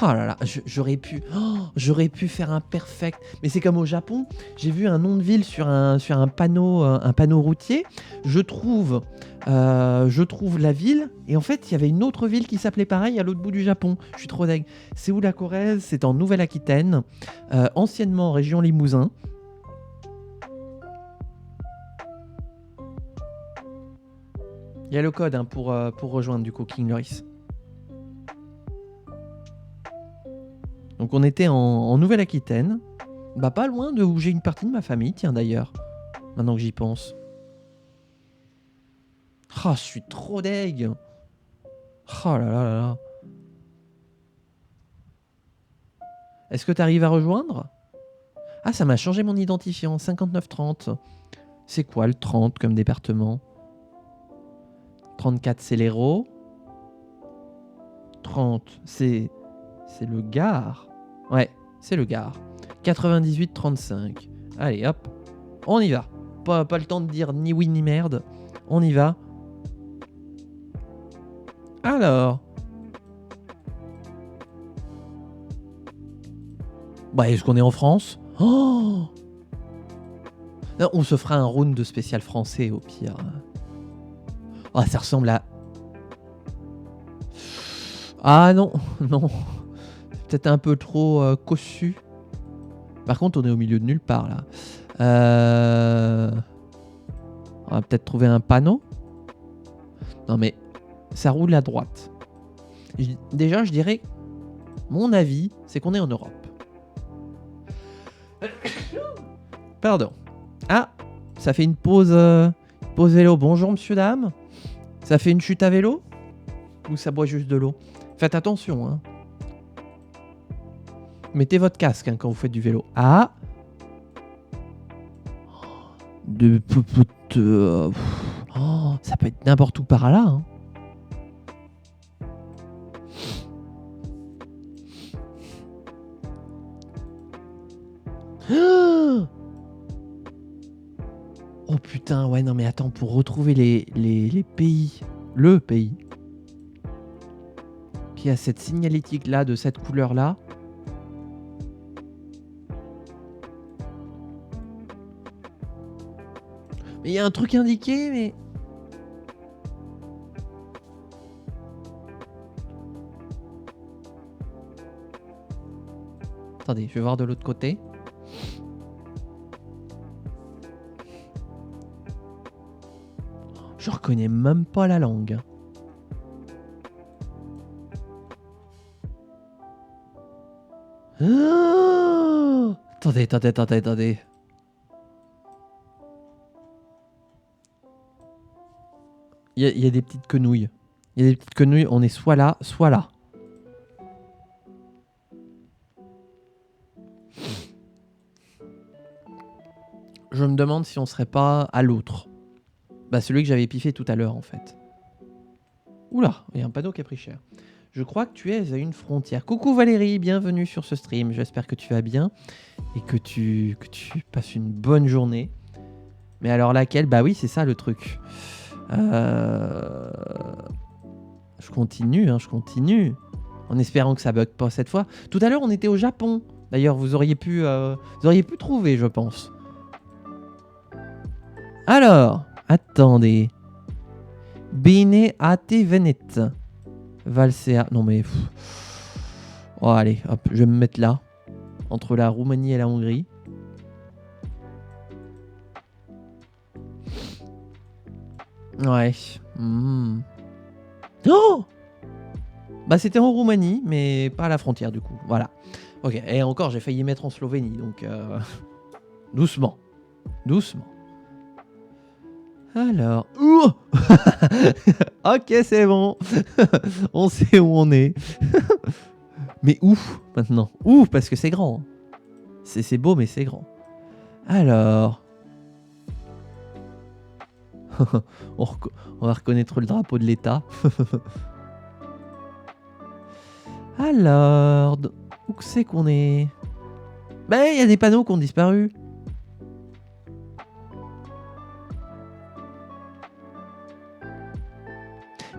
[SPEAKER 1] Oh là là, j'aurais pu faire un perfect. Mais c'est comme au Japon, j'ai vu un nom de ville sur un panneau routier. Je trouve la ville, et en fait, il y avait une autre ville qui s'appelait pareil à l'autre bout du Japon. Je suis trop deg. C'est où la Corrèze? C'est en Nouvelle-Aquitaine, anciennement région Limousin. Il y a le code pour rejoindre du coup King Loris. Donc on était en Nouvelle-Aquitaine, bah pas loin de où j'ai une partie de ma famille, tiens d'ailleurs, maintenant que j'y pense. Ah, je suis trop deg. Oh là là là là. Est-ce que t'arrives à rejoindre? Ah, ça m'a changé mon identifiant, 5930. C'est quoi le 30 comme département? 34 c'est l'Hérault. 30 c'est le Gard. Ouais, c'est le Gard. 98-35. Allez, hop, on y va. Pas le temps de dire ni oui ni merde. On y va. Alors. Bah, est-ce qu'on est en France? Oh, non, on se fera un round de spécial français au pire. Ah, ça ressemble à... Ah non, non. C'est peut-être un peu trop cossu. Par contre, on est au milieu de nulle part là. On va peut-être trouver un panneau. Non mais, ça roule à droite. Déjà, je dirais, mon avis, c'est qu'on est en Europe. Pardon. Ah, ça fait une pause vélo. Bonjour monsieur, dame. Ça fait une chute à vélo? Ou ça boit juste de l'eau? Faites attention, hein. Mettez votre casque quand vous faites du vélo. Ah, oh, ça peut être n'importe où par là, hein. Oh putain, ouais, non mais attends, pour retrouver les pays, le pays qui a cette signalétique là, de cette couleur là. Mais il y a un truc indiqué, mais... Attendez, je vais voir de l'autre côté. Je reconnais même pas la langue. Ah, attendez. Il y a des petites quenouilles. On est soit là, soit là. Je me demande si on serait pas à l'autre. Bah celui que j'avais piffé tout à l'heure en fait. Oula, il y a un panneau qui a pris cher. Je crois que tu es à une frontière. Coucou Valérie, bienvenue sur ce stream. J'espère que tu vas bien et que tu passes une bonne journée. Mais alors laquelle? Bah oui, c'est ça le truc. Je continue. En espérant que ça bug pas cette fois. Tout à l'heure, on était au Japon. D'ailleurs, vous auriez pu trouver, je pense. Alors, attendez. Bene ate venet. Valsea. Non mais... Oh, allez, hop, je vais me mettre là. Entre la Roumanie et la Hongrie. Ouais. Oh, bah c'était en Roumanie, mais pas à la frontière du coup. Voilà. Ok, et encore, j'ai failli mettre en Slovénie, donc... Doucement. Alors... Ok, c'est bon. On sait où on est. Mais où maintenant? Où? Parce que c'est grand. C'est beau, mais c'est grand. Alors... on va reconnaître le drapeau de l'État. Alors... Où c'est qu'on est? Ben, il y a des panneaux qui ont disparu.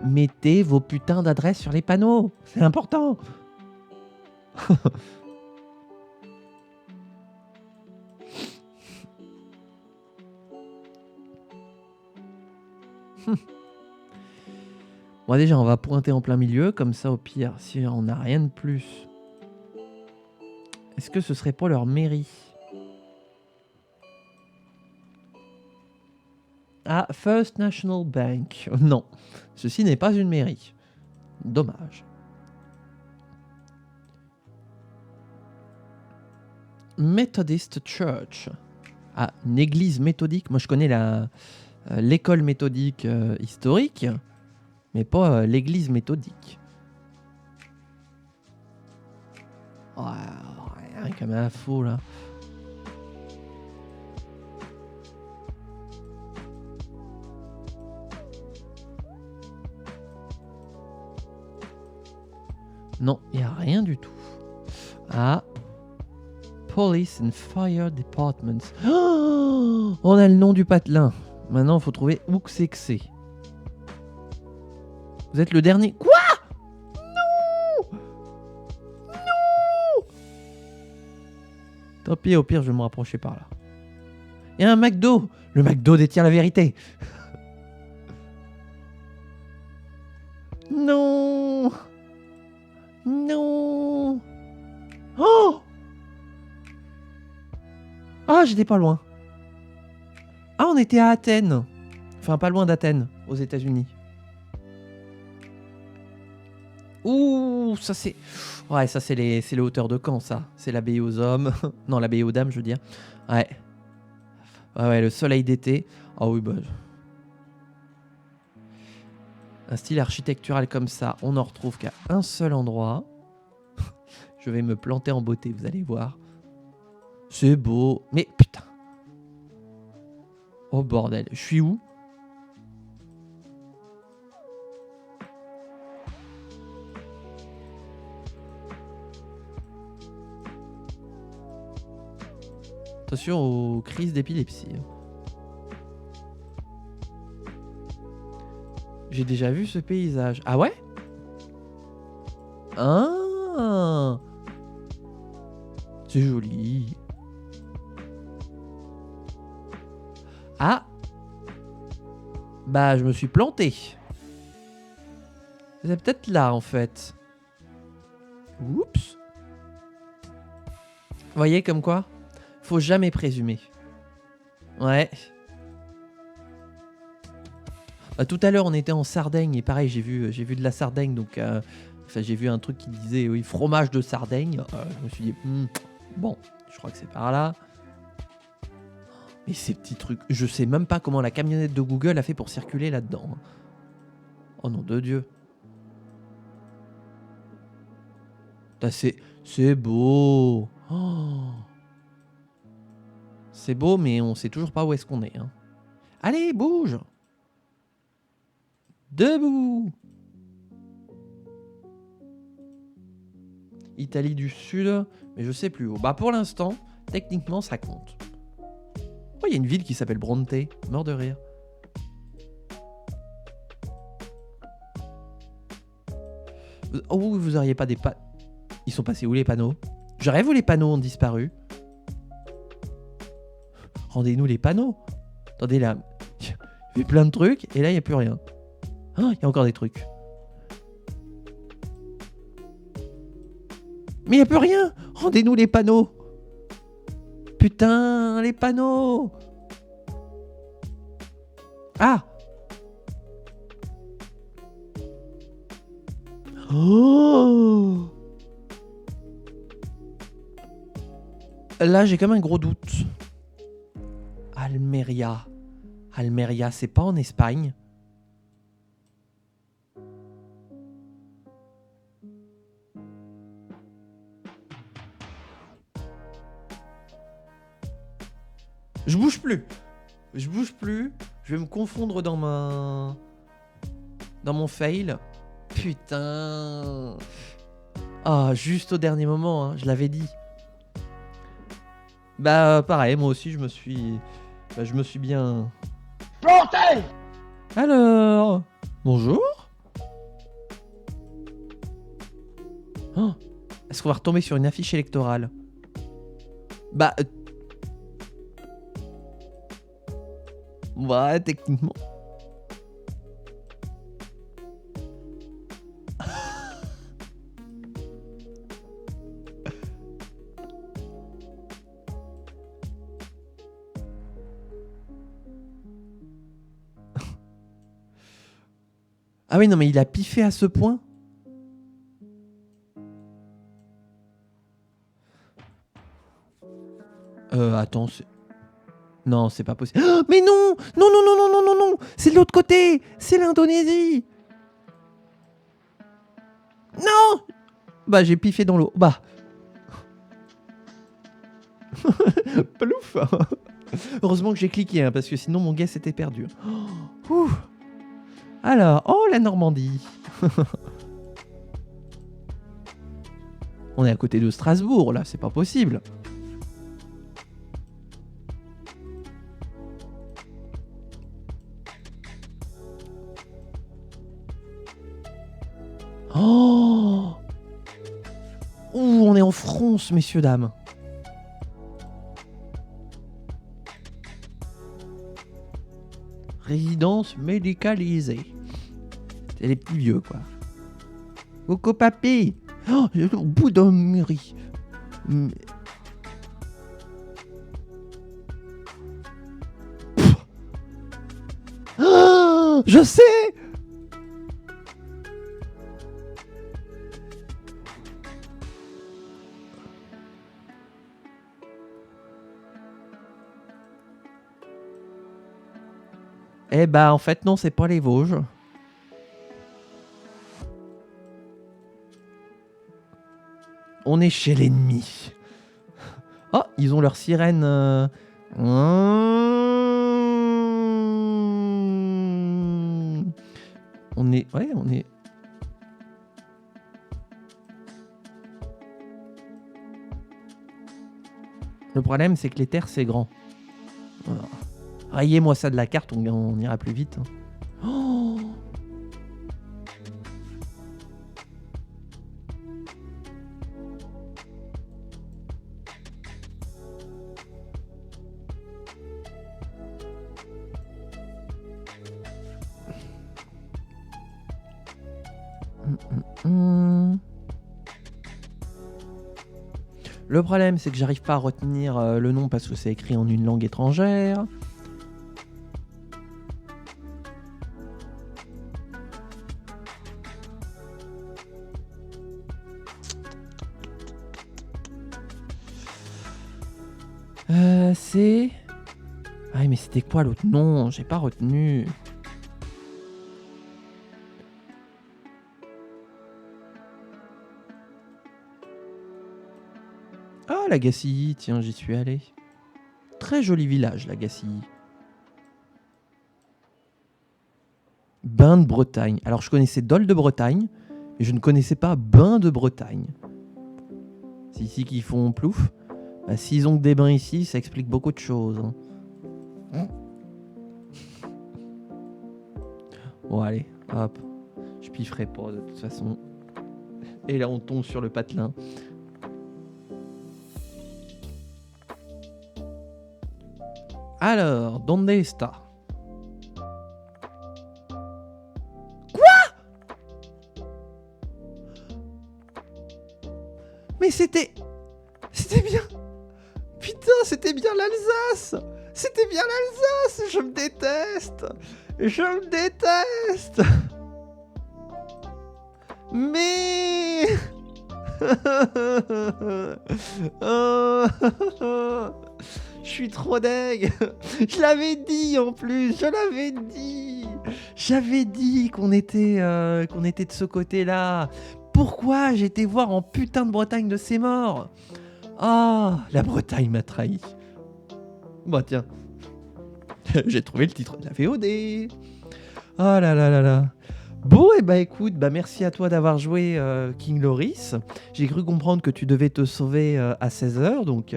[SPEAKER 1] Mettez vos putains d'adresses sur les panneaux. C'est important. Bon, déjà, on va pointer en plein milieu. Comme ça, au pire, si on n'a rien de plus. Est-ce que ce serait pas leur mairie? Ah, First National Bank. Non, ceci n'est pas une mairie. Dommage. Methodist Church. Ah, une église méthodique. Moi, je connais l'école méthodique historique, mais pas l'église méthodique. Oh, rien comme info, là. Non, il n'y a rien du tout. Ah. Police and Fire Departments. Oh, on a le nom du patelin. Maintenant, il faut trouver où c'est que c'est. Vous êtes le dernier. Quoi? Non! Non! Tant pis, au pire, je vais me rapprocher par là. Il y a un McDo. Le McDo détient la vérité. Non! Non! Oh! Ah, j'étais pas loin. Ah, on était à Athènes. Enfin, pas loin d'Athènes, aux États-Unis. Ouh, ça c'est... Ouais, ça c'est les hauteurs de camp, ça. C'est l'abbaye aux hommes. Non, l'abbaye aux dames, je veux dire. Ouais. Ouais, le soleil d'été. Ah oui, bah... Un style architectural comme ça, on n'en retrouve qu'à un seul endroit. Je vais me planter en beauté, vous allez voir. C'est beau. Mais putain. Oh bordel, je suis où? Attention aux crises d'épilepsie. J'ai déjà vu ce paysage. Ah ouais? Ah, c'est joli. Ah, bah je me suis planté. C'est peut-être là en fait. Oups. Vous voyez comme quoi? Faut jamais présumer. Ouais. Tout à l'heure, on était en Sardaigne et pareil, j'ai vu de la Sardaigne, donc j'ai vu un truc qui disait oui, fromage de Sardaigne. Je me suis dit, bon, je crois que c'est par là. Mais ces petits trucs, je sais même pas comment la camionnette de Google a fait pour circuler là-dedans. Oh nom de Dieu. C'est beau. Oh. C'est beau, mais on sait toujours pas où est-ce qu'on est. Hein. Allez, bouge. Debout. Italie du Sud, mais je sais plus où. Bah pour l'instant, techniquement, ça compte. Oh, il y a une ville qui s'appelle Bronte. Mort de rire. Oh, vous auriez pas des panneaux. Ils sont passés où les panneaux? Je rêve où les panneaux ont disparu. Rendez-nous les panneaux. Attendez là. Il y avait plein de trucs et là il n'y a plus rien. Ah, il y a encore des trucs. Mais il n'y a plus rien. Rendez-nous les panneaux. Putain, les panneaux. Ah. Oh. Là, j'ai comme un gros doute. Almeria. Almeria, c'est pas en Espagne? Je bouge plus. Je bouge plus. Je vais me confondre dans mon fail. Putain. Ah, juste au dernier moment, hein, je l'avais dit. Bah pareil, moi aussi je me suis bien planté. Alors, bonjour. Oh, est-ce qu'on va retomber sur une affiche électorale? Bah ouais, techniquement. Ah oui, non, mais il a piffé à ce point. Attends, non, c'est pas possible. Oh, mais non, non, non, non, non, non, non, non, c'est de l'autre côté, c'est l'Indonésie. Non. Bah, j'ai piffé dans l'eau. Bah. Plouf. Heureusement que j'ai cliqué, hein, parce que sinon mon guess était perdu. Oh, alors, oh la Normandie. On est à côté de Strasbourg, là, c'est pas possible. Oh. Ouh, on est en France, messieurs, dames. Résidence médicalisée. C'est les petits vieux, quoi. Coco papy. Oh, au bout d'un mûri. Oh, je sais. Eh bah, en fait, non, c'est pas les Vosges. On est chez l'ennemi. Oh, ils ont leur sirène. On est... Ouais, on est... Le problème, c'est que les terres, c'est grand. Voilà. Rayez-moi ça de la carte, on ira plus vite. Oh. Le problème, c'est que j'arrive pas à retenir le nom parce que c'est écrit en une langue étrangère. passé. Ah, mais c'était quoi l'autre nom? J'ai pas retenu. Ah, la Gacilly, tiens, j'y suis allé. Très joli village, la Gacilly. Bain de Bretagne. Alors, je connaissais Dol de Bretagne, mais je ne connaissais pas Bain de Bretagne. C'est ici qu'ils font plouf. Bah, s'ils ont que des bains ici, ça explique beaucoup de choses. Hein. Bon, allez, hop. Je pifferai pas de toute façon. Et là, on tombe sur le patelin. Alors, donde está? Mais c'était bien. Putain, c'était bien l'Alsace. C'était bien l'Alsace. Je me déteste. Je me déteste. Mais... Je suis trop deg. Je l'avais dit en plus. Je l'avais dit. J'avais dit qu'on était de ce côté-là. Pourquoi j'ai été voir en putain de Bretagne de ses morts? Ah, la Bretagne m'a trahi. Bah tiens, j'ai trouvé le titre de la VOD. Oh là là là là. Bon, et bah écoute, bah merci à toi d'avoir joué King Loris. J'ai cru comprendre que tu devais te sauver à 16h, donc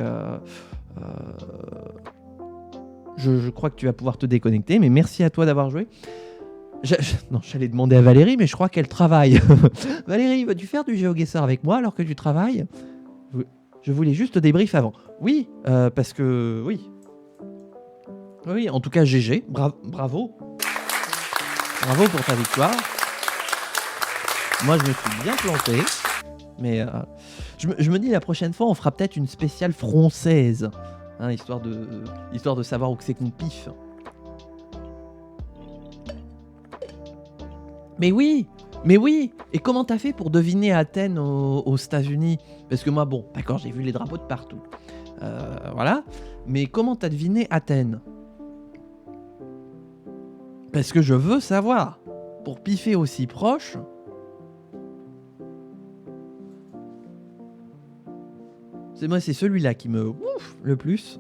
[SPEAKER 1] je crois que tu vas pouvoir te déconnecter, mais merci à toi d'avoir joué. Non, j'allais demander à Valérie, mais je crois qu'elle travaille. Valérie, vas-tu faire du GeoGuessr avec moi alors que tu travailles? Je voulais juste te débrief avant. Oui, parce que... Oui. Oui, en tout cas, GG. Bravo. Bravo pour ta victoire. Moi, je me suis bien planté. Mais je me dis, la prochaine fois, on fera peut-être une spéciale française. Hein, histoire de savoir où que c'est qu'on piffe. Mais oui. Et comment t'as fait pour deviner Athènes aux États-Unis? Parce que moi, bon, d'accord, j'ai vu les drapeaux de partout. Voilà. Mais comment t'as deviné Athènes? Parce que je veux savoir. Pour piffer aussi proche. C'est celui-là qui me ouf le plus.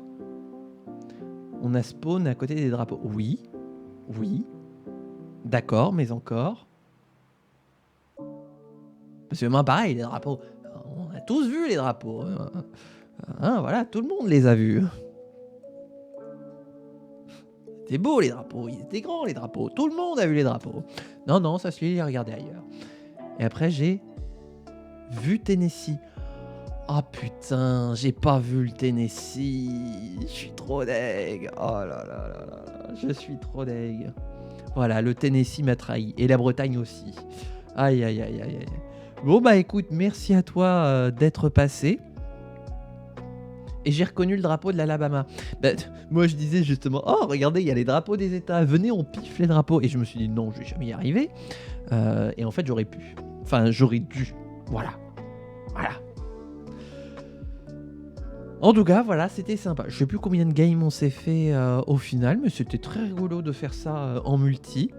[SPEAKER 1] On a spawn à côté des drapeaux. Oui. D'accord, mais encore. Parce que moi, pareil, les drapeaux. On a tous vu les drapeaux. Hein, voilà, tout le monde les a vus. C'était beau les drapeaux, ils étaient grands les drapeaux. Tout le monde a vu les drapeaux. Non, ça se lit, regardez ailleurs. Et après, j'ai vu Tennessee. Ah putain, j'ai pas vu le Tennessee. Je suis trop deg. Oh là là là là, je suis trop deg. Voilà, le Tennessee m'a trahi. Et la Bretagne aussi. Aïe. Bon bah écoute, merci à toi d'être passé. Et j'ai reconnu le drapeau de l'Alabama. Bah, moi je disais justement, oh regardez, il y a les drapeaux des États. Venez, on piffe les drapeaux. Et je me suis dit non, je vais jamais y arriver. Et en fait j'aurais pu. Enfin j'aurais dû. Voilà. En tout cas, voilà, c'était sympa. Je sais plus combien de games on s'est fait au final, mais c'était très rigolo de faire ça en multi.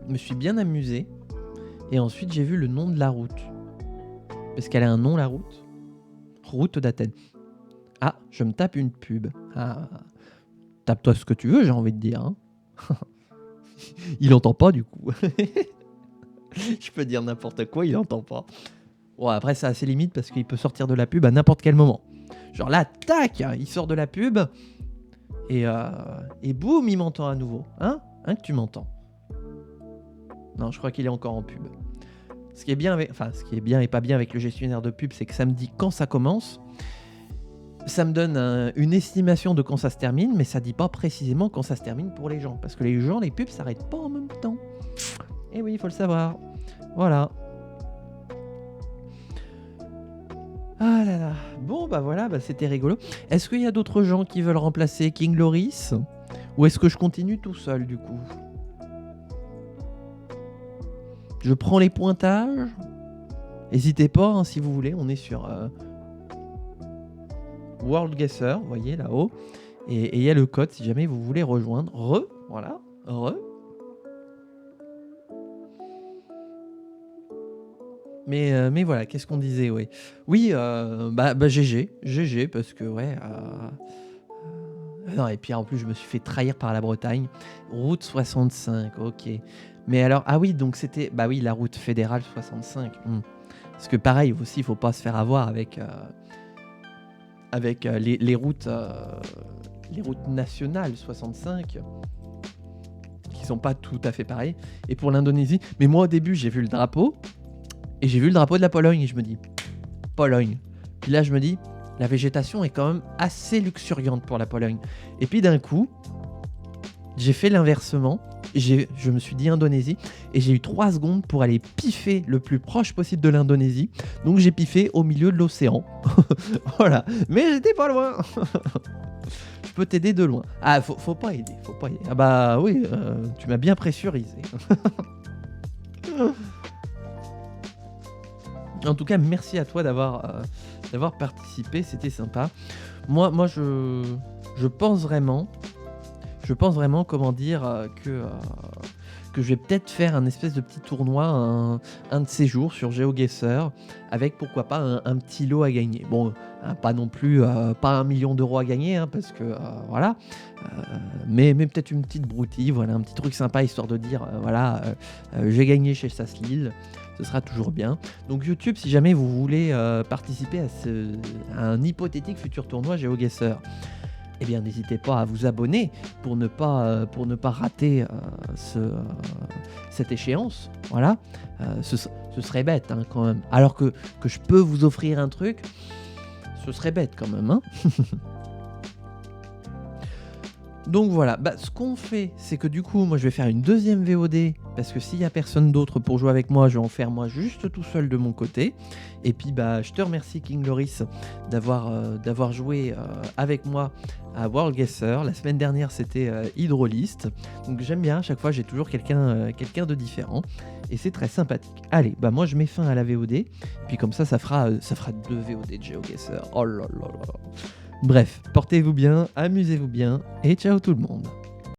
[SPEAKER 1] Je me suis bien amusé. Et ensuite, j'ai vu le nom de la route. Parce qu'elle a un nom, la route. Route d'Athènes. Ah, je me tape une pub. Ah, tape-toi ce que tu veux, j'ai envie de dire. Hein. Il entend pas, du coup. Je peux dire n'importe quoi, il entend pas. Bon, après, ça a ses limites parce qu'il peut sortir de la pub à n'importe quel moment. Genre là, tac, il sort de la pub et boum, il m'entend à nouveau. Hein que tu m'entends? Non, je crois qu'il est encore en pub. Ce qui est bien et pas bien avec le gestionnaire de pub, c'est que ça me dit quand ça commence. Ça me donne une estimation de quand ça se termine, mais ça dit pas précisément quand ça se termine pour les gens. Parce que les gens, les pubs s'arrêtent pas en même temps. Et oui, il faut le savoir. Voilà. Ah là là. Bon, bah voilà, c'était rigolo. Est-ce qu'il y a d'autres gens qui veulent remplacer King Loris? Ou est-ce que je continue tout seul, du coup? Je prends les pointages. N'hésitez pas, hein, si vous voulez. On est sur... WorldGuesser, vous voyez là-haut. Et il y a le code si jamais vous voulez rejoindre. Voilà. Mais voilà, qu'est-ce qu'on disait, oui. Oui, GG, parce que ouais. Non, et puis en plus, je me suis fait trahir par la Bretagne. Route 65, ok. Mais alors, ah oui, donc c'était, bah oui, la route fédérale 65. Parce que pareil, aussi, il faut pas se faire avoir avec les routes nationales 65, qui sont pas tout à fait pareilles. Et pour l'Indonésie, mais moi au début, j'ai vu le drapeau. Et j'ai vu le drapeau de la Pologne et je me dis, Pologne. Puis là, je me dis, la végétation est quand même assez luxuriante pour la Pologne. Et puis d'un coup, j'ai fait l'inversement. Je me suis dit Indonésie. Et j'ai eu 3 secondes pour aller piffer le plus proche possible de l'Indonésie. Donc j'ai piffé au milieu de l'océan. Voilà. Mais j'étais pas loin. Je peux t'aider de loin. Ah, faut pas aider. Ah bah oui, tu m'as bien pressurisé. En tout cas, merci à toi d'avoir participé, c'était sympa. Moi je pense vraiment, comment dire, que je vais peut-être faire un espèce de petit tournoi un de ces jours sur GeoGuessr, avec pourquoi pas un petit lot à gagner. Bon, pas non plus, pas 1 million d'euros à gagner, parce que voilà, mais peut-être une petite broutille, voilà, un petit truc sympa, histoire de dire, j'ai gagné chez Saslil. Ce sera toujours bien. Donc YouTube, si jamais vous voulez participer à un hypothétique futur tournoi GeoGuessr, eh bien n'hésitez pas à vous abonner pour ne pas rater cette échéance. Voilà, ce serait bête quand même. Alors que je peux vous offrir un truc, ce serait bête quand même. Donc voilà, ce qu'on fait, c'est que du coup, moi je vais faire une deuxième VOD, parce que s'il n'y a personne d'autre pour jouer avec moi, je vais en faire moi juste tout seul de mon côté. Et puis je te remercie King Loris d'avoir joué avec moi à WorldGuessr. La semaine dernière c'était Hydralist. Donc j'aime bien, à chaque fois j'ai toujours quelqu'un de différent. Et c'est très sympathique. Allez, moi je mets fin à la VOD. Et puis comme ça fera 2 VOD de GeoGuessr. Oh là là là. Bref, portez-vous bien, amusez-vous bien et ciao tout le monde.